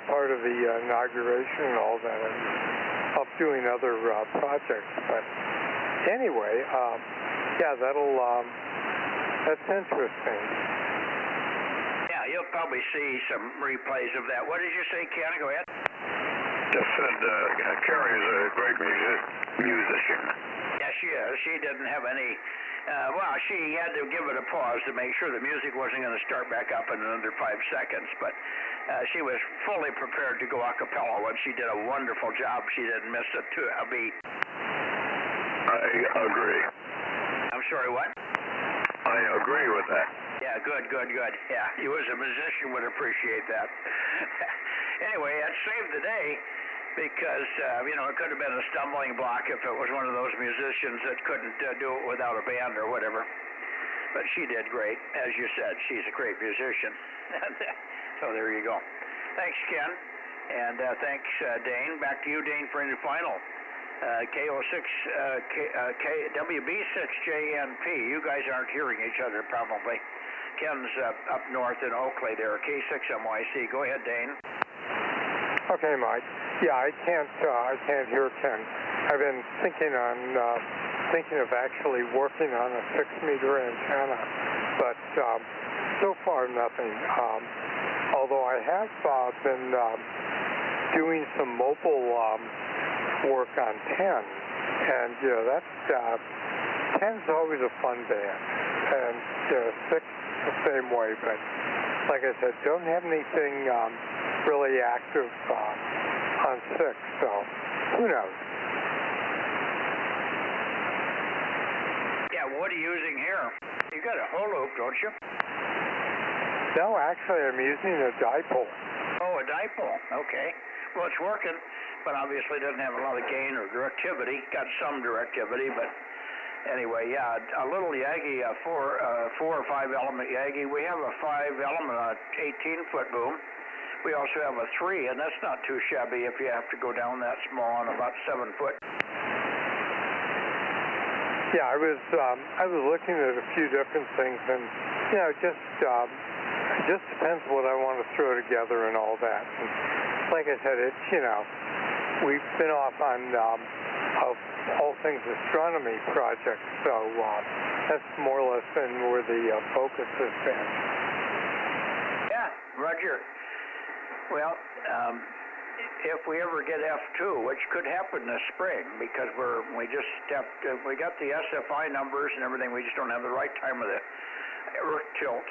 part of the inauguration and all that. I'm up doing other projects, but anyway, yeah, that's interesting. Yeah, you'll probably see some replays of that. What did you say, Ken? Go ahead. Just said Carrie is a great musician. Yeah, she is. She didn't have any. Well, she had to give it a pause to make sure the music wasn't going to start back up in another 5 seconds, but she was fully prepared to go a cappella, and she did a wonderful job. She didn't miss a beat. I agree. I'm sorry, what? I agree with that. Yeah, good. Yeah, you as a musician would appreciate that. Anyway, that saved the day. because, you know, it could have been a stumbling block if it was one of those musicians that couldn't do it without a band or whatever. But she did great. As you said, she's a great musician. So there you go. Thanks, Ken. And thanks, Dane. Back to you, Dane, for any final. WB6JNP. You guys aren't hearing each other probably. Ken's up north in Oakley there. K6MYC. Go ahead, Dane. Okay, Mike. Yeah, I can't hear Ken. I've been thinking of actually working on a 6-meter antenna, but so far nothing. Although I have been doing some mobile work on 10, and you know that 10's always a fun band, and 6 the same way. But like I said, don't have anything really active on 6, so who knows? Yeah, what are you using here? You got a whole loop, don't you? No, actually, I'm using a dipole. Oh, a dipole. Okay. Well, it's working, but obviously doesn't have a lot of gain or directivity. Got some directivity, but anyway, yeah, a little Yagi, 4 or 5 element Yagi. We have a 5 element 18-foot boom. We also have a 3, and that's not too shabby if you have to go down that small on about 7 foot. Yeah, I was looking at a few different things, and you know, it just depends what I want to throw together and all that. And like I said, it's, you know, we've been off on all things astronomy projects, so that's more or less been where the focus has been. Yeah, Roger. Well, if we ever get F2, which could happen this spring, because we got the SFI numbers and everything, we just don't have the right time of the Earth tilt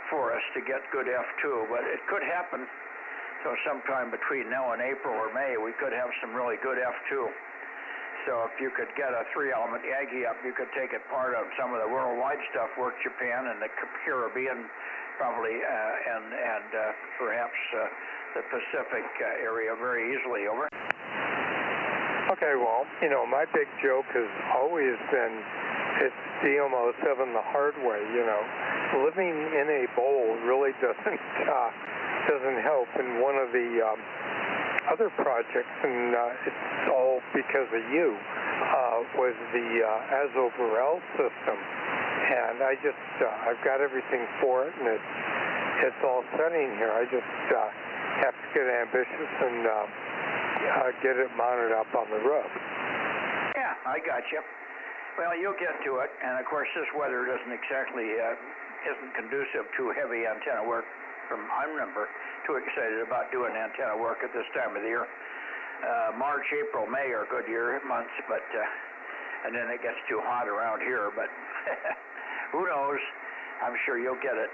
for us to get good F2, but it could happen. So sometime between now and April or May, we could have some really good F2. So if you could get a 3-element Yagi up, you could take it part of some of the worldwide stuff, work Japan and the Caribbean probably, and perhaps the Pacific area very easily over. Okay, well, you know, my big joke has always been it's DMO7 the hard way, you know. Living in a bowl really doesn't help. And one of the other projects, and it's all because of you, was the Azo-Burrell system. And I've got everything for it, and it's all setting here. I just have to get ambitious and get it mounted up on the roof. Yeah, I got you. Well, you'll get to it, and of course this weather doesn't exactly isn't conducive to heavy antenna work. I'm never too excited about doing antenna work at this time of the year. March, April, May are good months, but and then it gets too hot around here. But who knows? I'm sure you'll get it.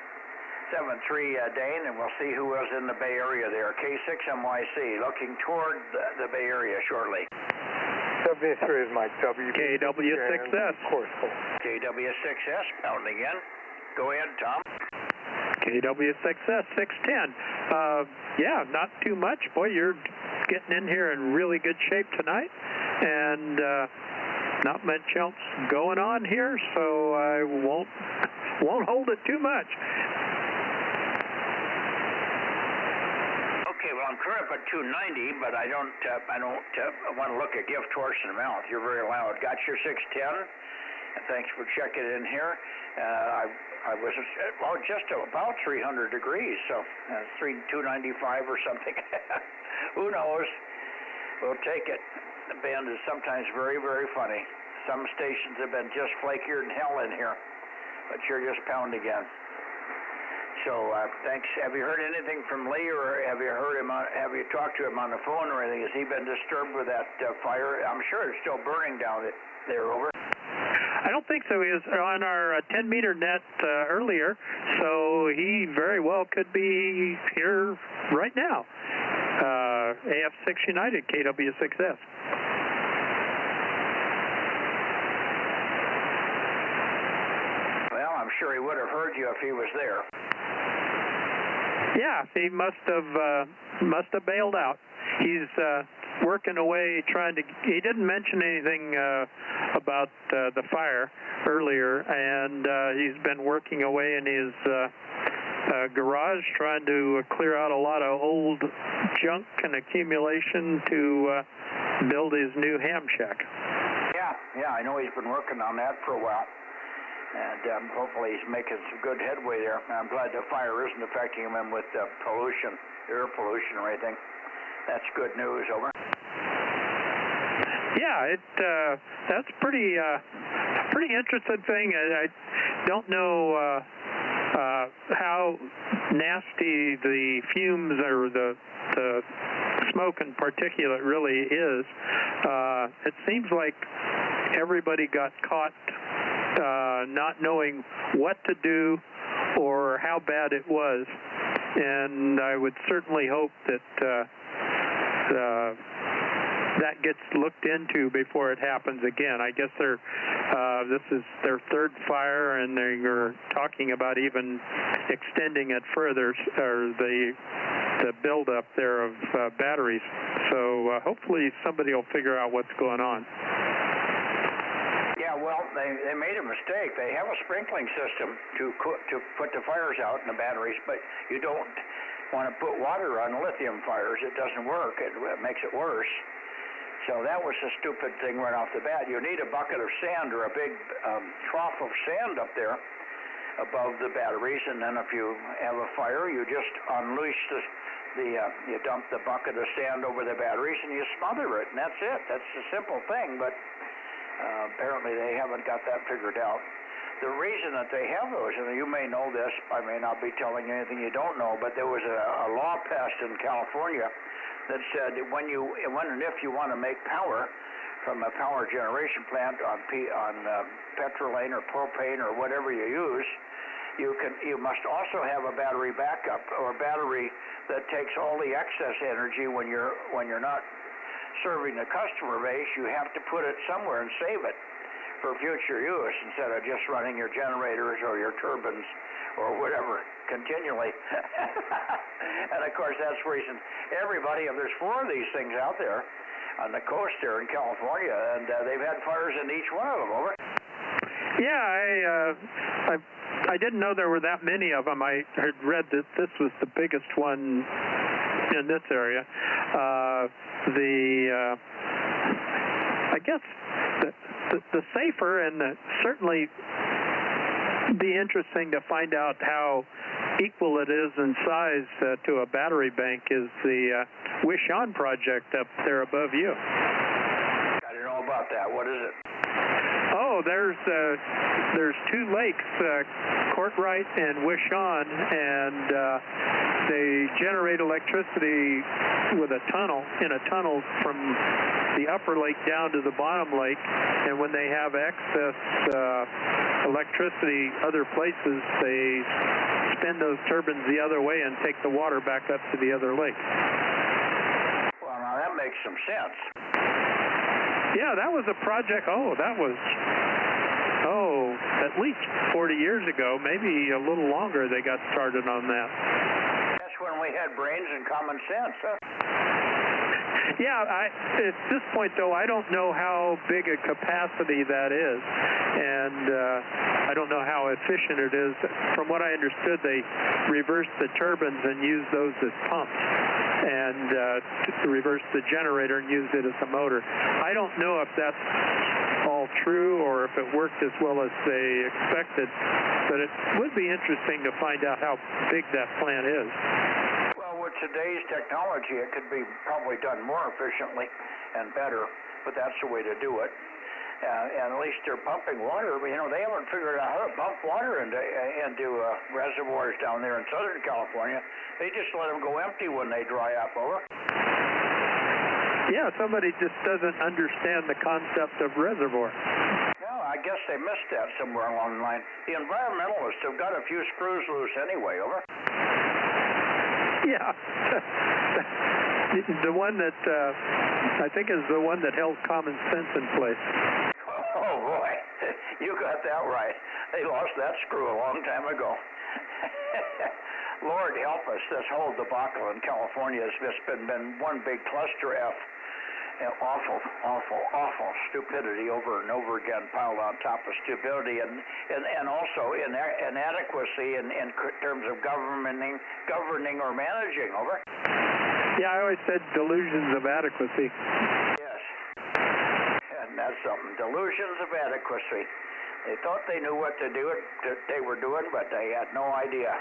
7-3 Dane, and we'll see who is in the Bay Area there. K6MYC, looking toward the Bay Area shortly. 73 is Mike W. KW6S. KW6S, pounding in. Go ahead, Tom. KW6S 610. Yeah, not too much. Boy, you're getting in here in really good shape tonight, and not much else going on here, so I won't hold it too much. Okay, well, I'm current at 290, but I don't want to look a gift horse in the mouth. You're very loud. Got your 610, and thanks for checking in here. I was just about 300 degrees, so 295 or something. Who knows? We'll take it. The band is sometimes very, very funny. Some stations have been just flakier than hell in here, but you're just pounding again. So thanks. Have you heard anything from Lee, or have you talked to him on the phone or anything? Has he been disturbed with that fire? I'm sure it's still burning down there. Over. I don't think so. He was on our 10-meter net earlier, so he very well could be here right now. AF6 United, KW6S. Well, I'm sure he would have heard you if he was there. Yeah, he must have bailed out. He's working away trying to. He didn't mention anything about the fire earlier, and he's been working away in his garage trying to clear out a lot of old junk and accumulation to build his new ham shack. Yeah, I know he's been working on that for a while, and hopefully he's making some good headway there. I'm glad the fire isn't affecting him with pollution, air pollution or anything. That's good news. Over. Yeah, that's pretty interesting thing. I don't know how nasty the fumes or the smoke and particulate really is. It seems like everybody got caught not knowing what to do or how bad it was, and I would certainly hope that that gets looked into before it happens again. I guess this is their third fire, and they're talking about even extending it further, or the buildup there of batteries. So hopefully somebody will figure out what's going on. Yeah, well, they made a mistake. They have a sprinkling system to put the fires out in the batteries, but you don't want to put water on lithium fires. It doesn't work. It makes it worse. So that was a stupid thing right off the bat. You need a bucket of sand or a big trough of sand up there above the batteries, and then if you have a fire, you just unleash you dump the bucket of sand over the batteries and you smother it, and that's it. That's a simple thing, but apparently they haven't got that figured out. The reason that they have those, and you may know this, I may not be telling you anything you don't know, but there was a law passed in California that said when and if you want to make power from a power generation plant on petrolane or propane or whatever you use, you must also have a battery backup, or a battery that takes all the excess energy when you're not serving the customer base. You have to put it somewhere and save it for future use instead of just running your generators or your turbines or whatever continually. And of course that's the reason there's 4 of these things out there on the coast there in California, and they've had fires in each one of them. Over. Yeah, I didn't know there were that many of them. I had read that this was the biggest one in this area. I guess the safer, and certainly be interesting to find out how equal it is in size to a battery bank, is the Wish-On project up there above you. I don't know about that. What is it? Oh, there's 2 lakes, Courtright and Wish-On, and they generate electricity with a tunnel from the upper lake down to the bottom lake, and when they have excess electricity other places, they spin those turbines the other way and take the water back up to the other lake. Well, now that makes some sense. Yeah, that was a project, at least 40 years ago, maybe a little longer they got started on that. That's when we had brains and common sense, huh? Yeah, at this point, though, I don't know how big a capacity that is, and I don't know how efficient it is. From what I understood, they reversed the turbines and used those as pumps, and to reverse the generator and used it as a motor. I don't know if that's all true or if it worked as well as they expected, but it would be interesting to find out how big that plant is. With today's technology, it could be probably done more efficiently and better, but that's the way to do it. And at least they're pumping water. But, they haven't figured out how to pump water into reservoirs down there in Southern California. They just let them go empty when they dry up. Over. Yeah, somebody just doesn't understand the concept of reservoir. No, I guess they missed that somewhere along the line. The environmentalists have got a few screws loose anyway. Over. Yeah, the one that I think is the one that held common sense in place. Oh boy, you got that right. They lost that screw a long time ago. Lord help us, this whole debacle in California has just been one big cluster F. awful stupidity over and over again piled on top of stupidity, and also inadequacy in terms of governing or managing. Over. Yeah, I always said delusions of adequacy. Yes, and that's something. Delusions of adequacy. They thought they knew what they were doing, but they had no idea.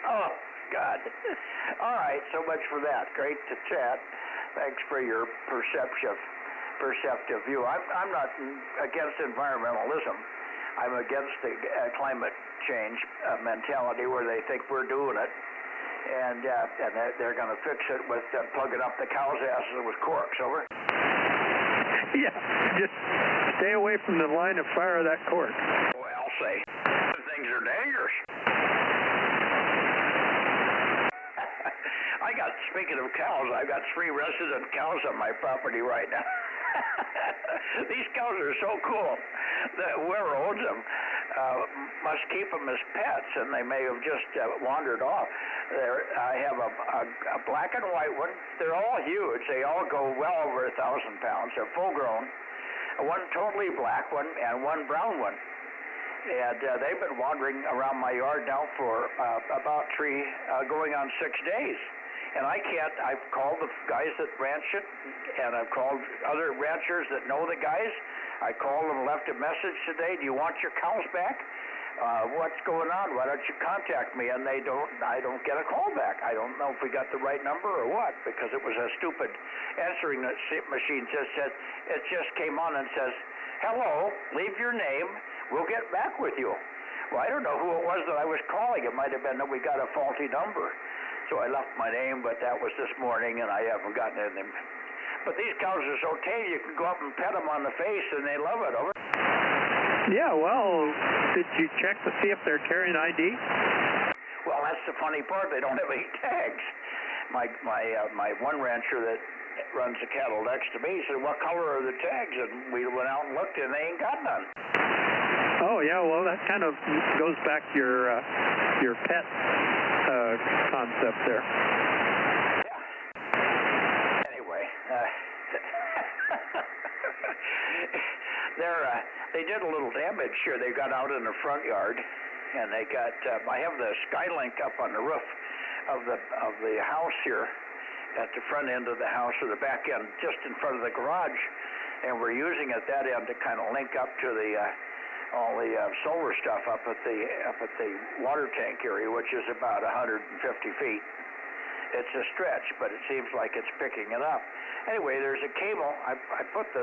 Oh, God. All right, so much for that. Great to chat. Thanks for your perceptive view. I'm not against environmentalism. I'm against the climate change mentality where they think we're doing it, and they're going to fix it with plugging up the cows' asses with corks. Over. Yeah, just stay away from the line of fire of that cork. Well, say, things are dangerous. Speaking of cows, I've got 3 resident cows on my property right now. These cows are so cool that whoever owns them must keep them as pets, and they may have just wandered off. I have a black and white one. They're all huge. They all go well over 1,000 pounds. They're full grown. One totally black one and one brown one. And they've been wandering around my yard now for about going on 6 days. And I've called the guys that ranch it, and I've called other ranchers that know the guys. I called them, left a message today. Do you want your cows back? What's going on? Why don't you contact me? And I don't get a call back. I don't know if we got the right number or what, because it was a stupid answering machine. It just came on and says, hello, leave your name. We'll get back with you. Well, I don't know who it was that I was calling. It might have been that we got a faulty number. So I left my name, but that was this morning, and I haven't gotten anything. But these cows are so tame, you can go up and pet them on the face, and they love it. Over. Yeah, well, did you check to see if they're carrying ID? Well, that's the funny part. They don't have any tags. My one rancher that runs the cattle next to me said, what color are the tags? And we went out and looked, and they ain't got none. Oh, yeah, well, that kind of goes back to your pet concept there. Yeah. Anyway, they did a little damage here. They got out in the front yard, and they got. I have the Skylink up on the roof of the house here, at the front end of the house or the back end, just in front of the garage, and we're using at that end to kind of link up to the. All the solar stuff up at the water tank area, which is about 150 feet. It's a stretch, but it seems like it's picking it up. Anyway, there's a cable. I put the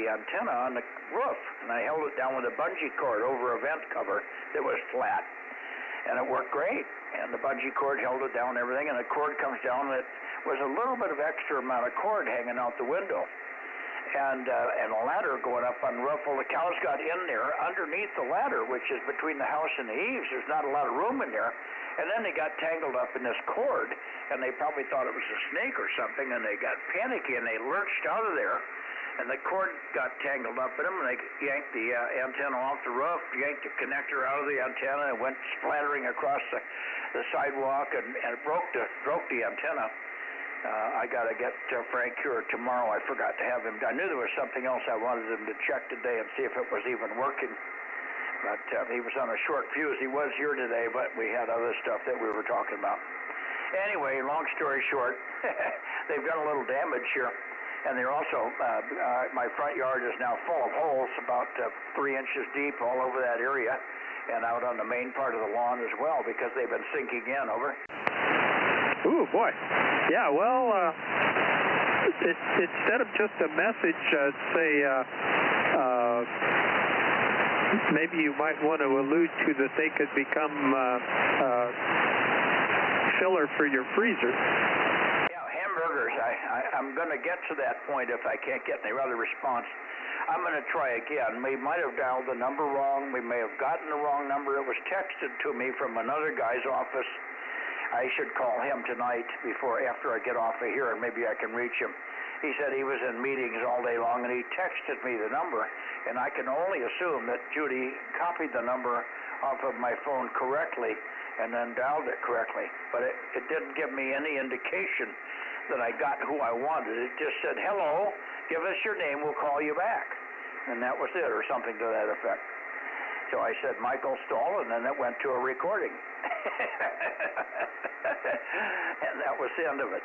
antenna on the roof, and I held it down with a bungee cord over a vent cover that was flat, and it worked great. And the bungee cord held it down and everything, and the cord comes down, and it was a little bit of extra amount of cord hanging out the window. And a ladder going up on the roof. Well, the cows got in there underneath the ladder, which is between the house and the eaves. There's not a lot of room in there. And then they got tangled up in this cord, and they probably thought it was a snake or something, and they got panicky, and they lurched out of there. And the cord got tangled up in them, and they yanked the antenna off the roof, yanked the connector out of the antenna, and went splattering across the sidewalk, and it broke the antenna. I got to get Frank here tomorrow. I forgot to have him. I knew there was something else I wanted him to check today and see if it was even working. But he was on a short fuse. He was here today, but we had other stuff that we were talking about. Anyway, long story short, they've done a little damage here. And they're also, my front yard is now full of holes, about 3 inches deep all over that area, and out on the main part of the lawn as well, because they've been sinking in. Over. Ooh, boy. Yeah, well, instead of just a message, say, maybe you might want to allude to that they could become filler for your freezer. Yeah, hamburgers. I'm going to get to that point if I can't get any other response. I'm going to try again. We might have dialed the number wrong. We may have gotten the wrong number. It was texted to me from another guy's office. I should call him tonight after I get off of here, and maybe I can reach him. He said he was in meetings all day long, and he texted me the number, and I can only assume that Judy copied the number off of my phone correctly and then dialed it correctly. But it didn't give me any indication that I got who I wanted. It just said, hello, give us your name, we'll call you back. And that was it, or something to that effect. So I said Michael Stoll, and then it went to a recording. And that was the end of it.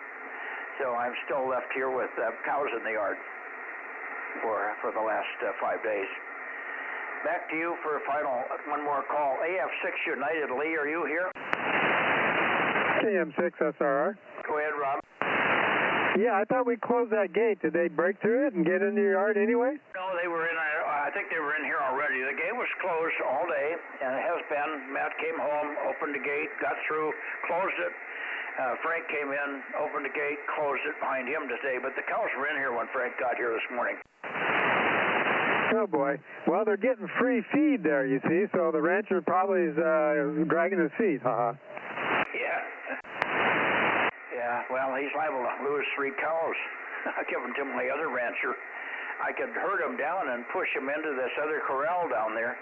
So I'm still left here with cows in the yard for the last 5 days. Back to you for a one more call. AF6 United, Lee, are you here? KM6 SRR. Go ahead, Rob. Yeah, I thought we closed that gate. Did they break through it and get into your yard anyway? No, they were in. I think they were in here already. The gate was closed all day, and it has been. Matt came home, opened the gate, got through, closed it. Frank came in, opened the gate, closed it behind him today, but the cows were in here when Frank got here this morning. Oh, boy. Well, they're getting free feed there, you see, so the rancher probably is dragging his feet. Yeah. Yeah, well, he's liable to lose 3 cows. I give them to my other rancher. I could herd them down and push them into this other corral down there.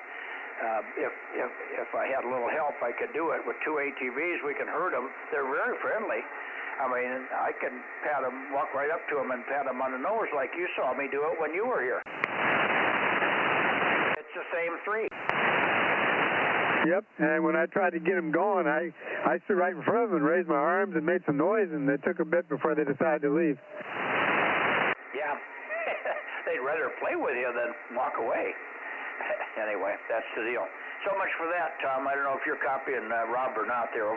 If I had a little help, I could do it. With 2 ATVs, we can herd them. They're very friendly. I mean, I can pat them, walk right up to them and pat them on the nose like you saw me do it when you were here. It's the same 3. Yep, and when I tried to get them going, I stood right in front of them and raised my arms and made some noise, and it took a bit before they decided to leave. Yeah, they'd rather play with you than walk away. Anyway, that's the deal. So much for that, Tom. I don't know if you're copying Rob or not there.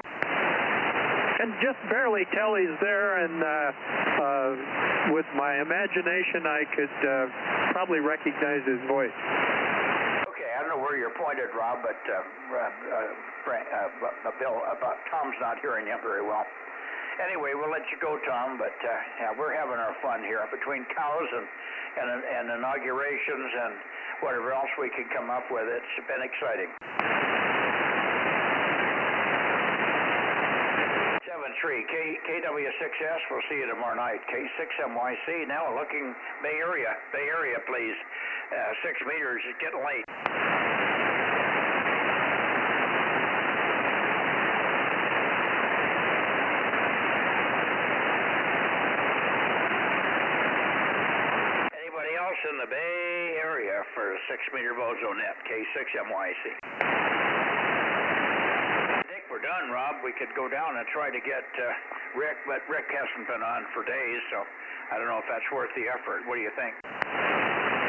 Can just barely tell he's there, and with my imagination, I could probably recognize his voice. Okay, I don't know where you're pointed, Rob, but Tom's not hearing you very well. Anyway, we'll let you go, Tom, but yeah, we're having our fun here between cows and inaugurations and whatever else we can come up with. It's been exciting. 7-3, KW6S, we'll see you tomorrow night. K6MYC, now looking Bay Area, please. 6 meters, it's getting late. Anybody else in the Bay Area for 6-meter Bozo Net, K6MYC? We're done, Rob. We could go down and try to get Rick, but Rick hasn't been on for days, so I don't know if that's worth the effort. What do you think?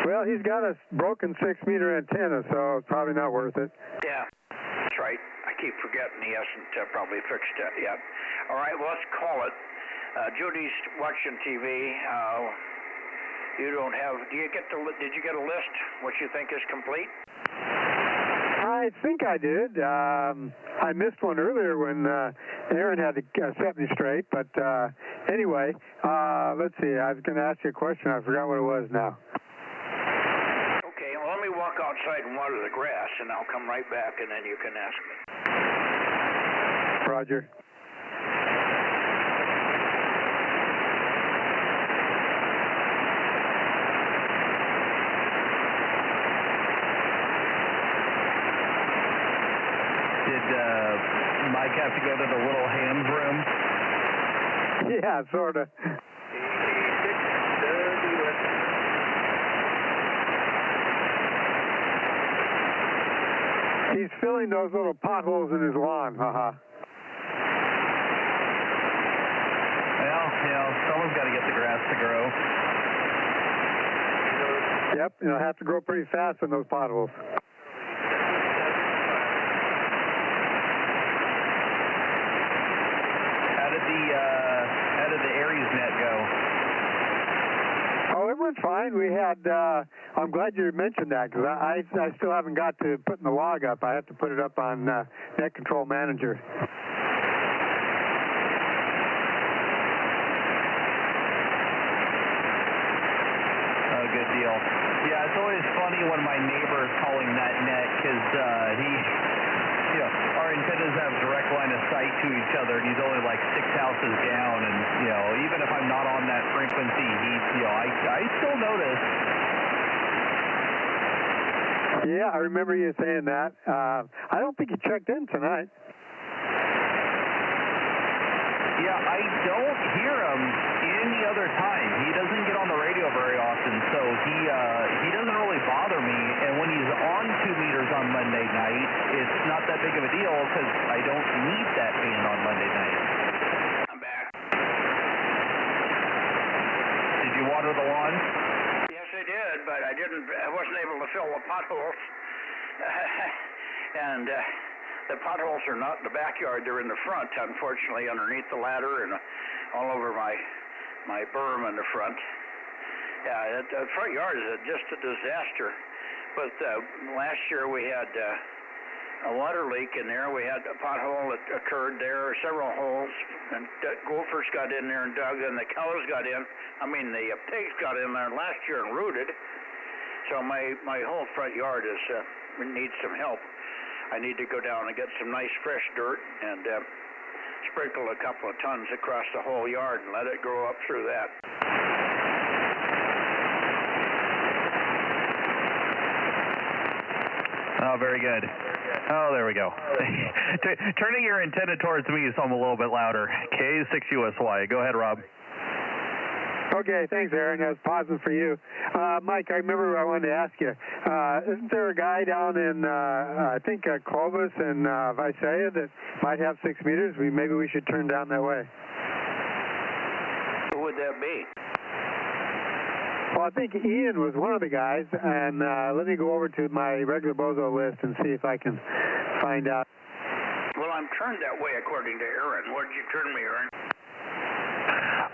Well, he's got a broken 6-meter antenna, so it's probably not worth it. Yeah, that's right. I keep forgetting he hasn't probably fixed it yet. All right, well, let's call it. Judy's watching TV. You don't have. Did you get a list? What you think is complete? I think I did. I missed one earlier when Aaron had to set me straight. But anyway, let's see. I was going to ask you a question. I forgot what it was now. Okay, well, let me walk outside and water the grass, and I'll come right back, and then you can ask me. Roger. Mike have to go to the little hands room? Yeah, sort of. He's filling those little potholes in his lawn, haha. Well, someone's got to get the grass to grow. Yep, it'll have to grow pretty fast in those potholes. How did the Aries net go? Oh, it went fine. We had, I'm glad you mentioned that, because I still haven't got to putting the log up. I have to put it up on Net Control Manager. Oh, good deal. Yeah, it's always funny when my neighbor is calling that net, because our antennas have direct line of sight to each other, and he's only like 6 houses down, and even if I'm not on that frequency, I still notice. Yeah, I remember you saying that. I don't think you checked in tonight. Yeah, I don't hear him that big of a deal because I don't need that band on Monday night. I'm back. Did you water the lawn? Yes, I did, but I wasn't able to fill the potholes. And the potholes are not in the backyard, they're in the front, unfortunately, underneath the ladder and all over my berm in the front. Yeah, the front yard is just a disaster. But last year we had a water leak in there. We had a pothole that occurred there, several holes, and gophers got in there and dug, and the cows got in. The pigs got in there last year and rooted. So my whole front yard needs some help. I need to go down and get some nice fresh dirt and sprinkle a couple of tons across the whole yard and let it grow up through that. Oh, very good. Oh, there we go. Turning your antenna towards me so I'm a little bit louder. K6USY. Go ahead, Rob. Okay, thanks, Aaron. That was positive for you. Mike, I remember I wanted to ask you, isn't there a guy down in, I think, Clovis and Visalia that might have 6 meters? Maybe we should turn down that way. Who would that be? Well, I think Ian was one of the guys, and let me go over to my regular Bozo list and see if I can find out. Well, I'm turned that way according to Aaron. Where did you turn me, Aaron?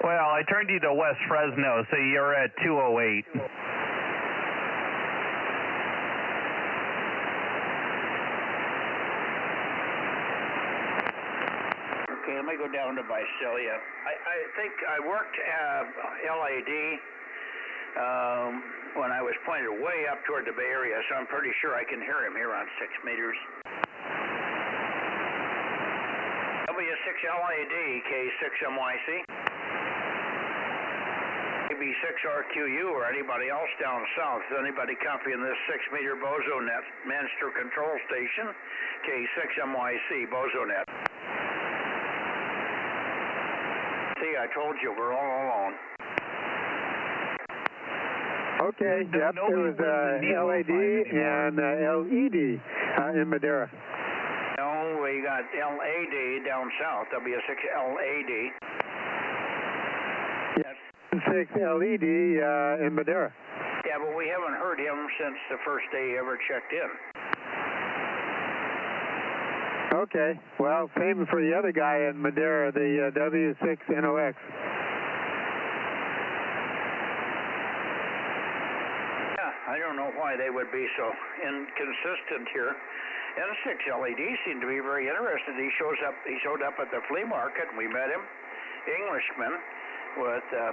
Well, I turned you to West Fresno, so you're at 208. Okay, let me go down to Visalia. I think I worked at LAD when I was pointed way up toward the Bay Area, so I'm pretty sure I can hear him here on 6 meters. W6LAD, K6MYC. B6RQU or anybody else down south. Is anybody copying this 6-meter Bozo Net Manchester Control Station? K6MYC, Bozo Net. See, I told you, we're all alone. Okay, yep, it was LAD and LED in Madera. No, we got LAD down south, W6LAD. 6 LED in Madera. Yeah, but we haven't heard him since the first day he ever checked in. Okay, well, same for the other guy in Madera, the W6NOX. Yeah, I don't know why they would be so inconsistent here. N6 LED seemed to be very interested. He showed up at the flea market, and we met him, Englishman, with a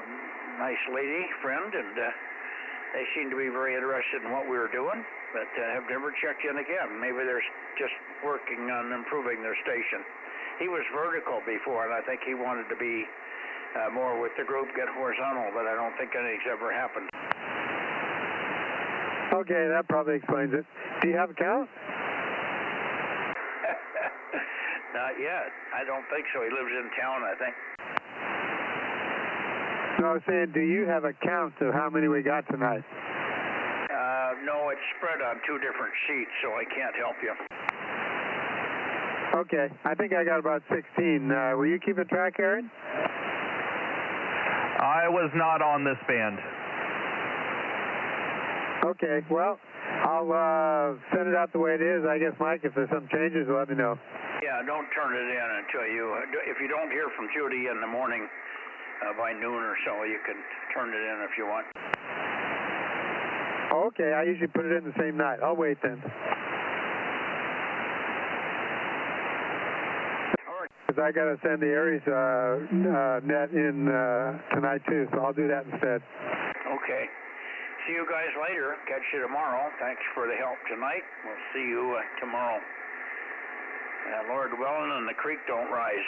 nice lady friend, and they seem to be very interested in what we were doing, but have never checked in again. Maybe they're just working on improving their station. He was vertical before, and I think he wanted to be more with the group, get horizontal, but I don't think anything's ever happened. Okay, that probably explains it. Do you have a count? Not yet. I don't think so. He lives in town, I think. No, I was saying, do you have a count of how many we got tonight? No, it's spread on 2 different sheets, so I can't help you. Okay, I think I got about 16. Will you keep a track, Aaron? I was not on this band. Okay, well, I'll send it out the way it is. I guess, Mike, if there's some changes, let me know. Yeah, don't turn it in until if you don't hear from Judy in the morning by noon or so, you can turn it in if you want. Okay, I usually put it in the same night. I'll wait then. Because I got to send the Aries net in tonight too, so I'll do that instead. Okay. See you guys later. Catch you tomorrow. Thanks for the help tonight. We'll see you tomorrow. Lord willing and the creek don't rise.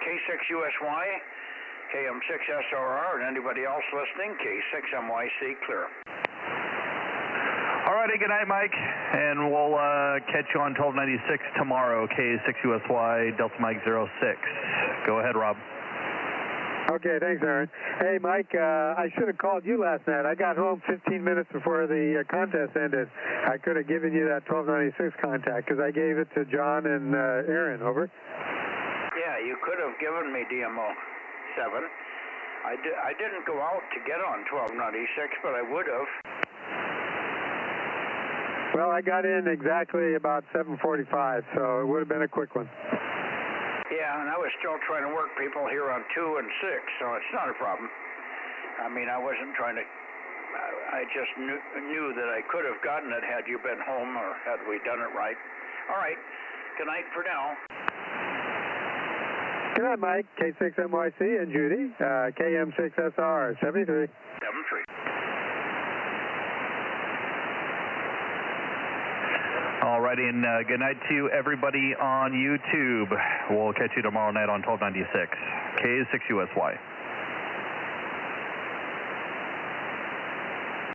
K6USY, KM6SRR, and anybody else listening, K6MYC clear. All righty, good night, Mike, and we'll catch you on 1296 tomorrow, K6USY, Delta Mike 06. Go ahead, Rob. Okay, thanks, Aaron. Hey, Mike, I should have called you last night. I got home 15 minutes before the contest ended. I could have given you that 1296 contact because I gave it to John and Aaron. Over. Yeah, you could have given me DMO 7. I didn't go out to get on 1296, but I would have. Well, I got in exactly about 7:45, so it would have been a quick one. Yeah, and I was still trying to work people here on 2 and 6, so it's not a problem. I mean, I wasn't trying to... I just knew that I could have gotten it had you been home or had we done it right. All right. Good night for now. Good night, Mike. K6MYC and Judy. KM6SR 73. 73. All righty, and good night to everybody on YouTube. We'll catch you tomorrow night on 1296. K6USY.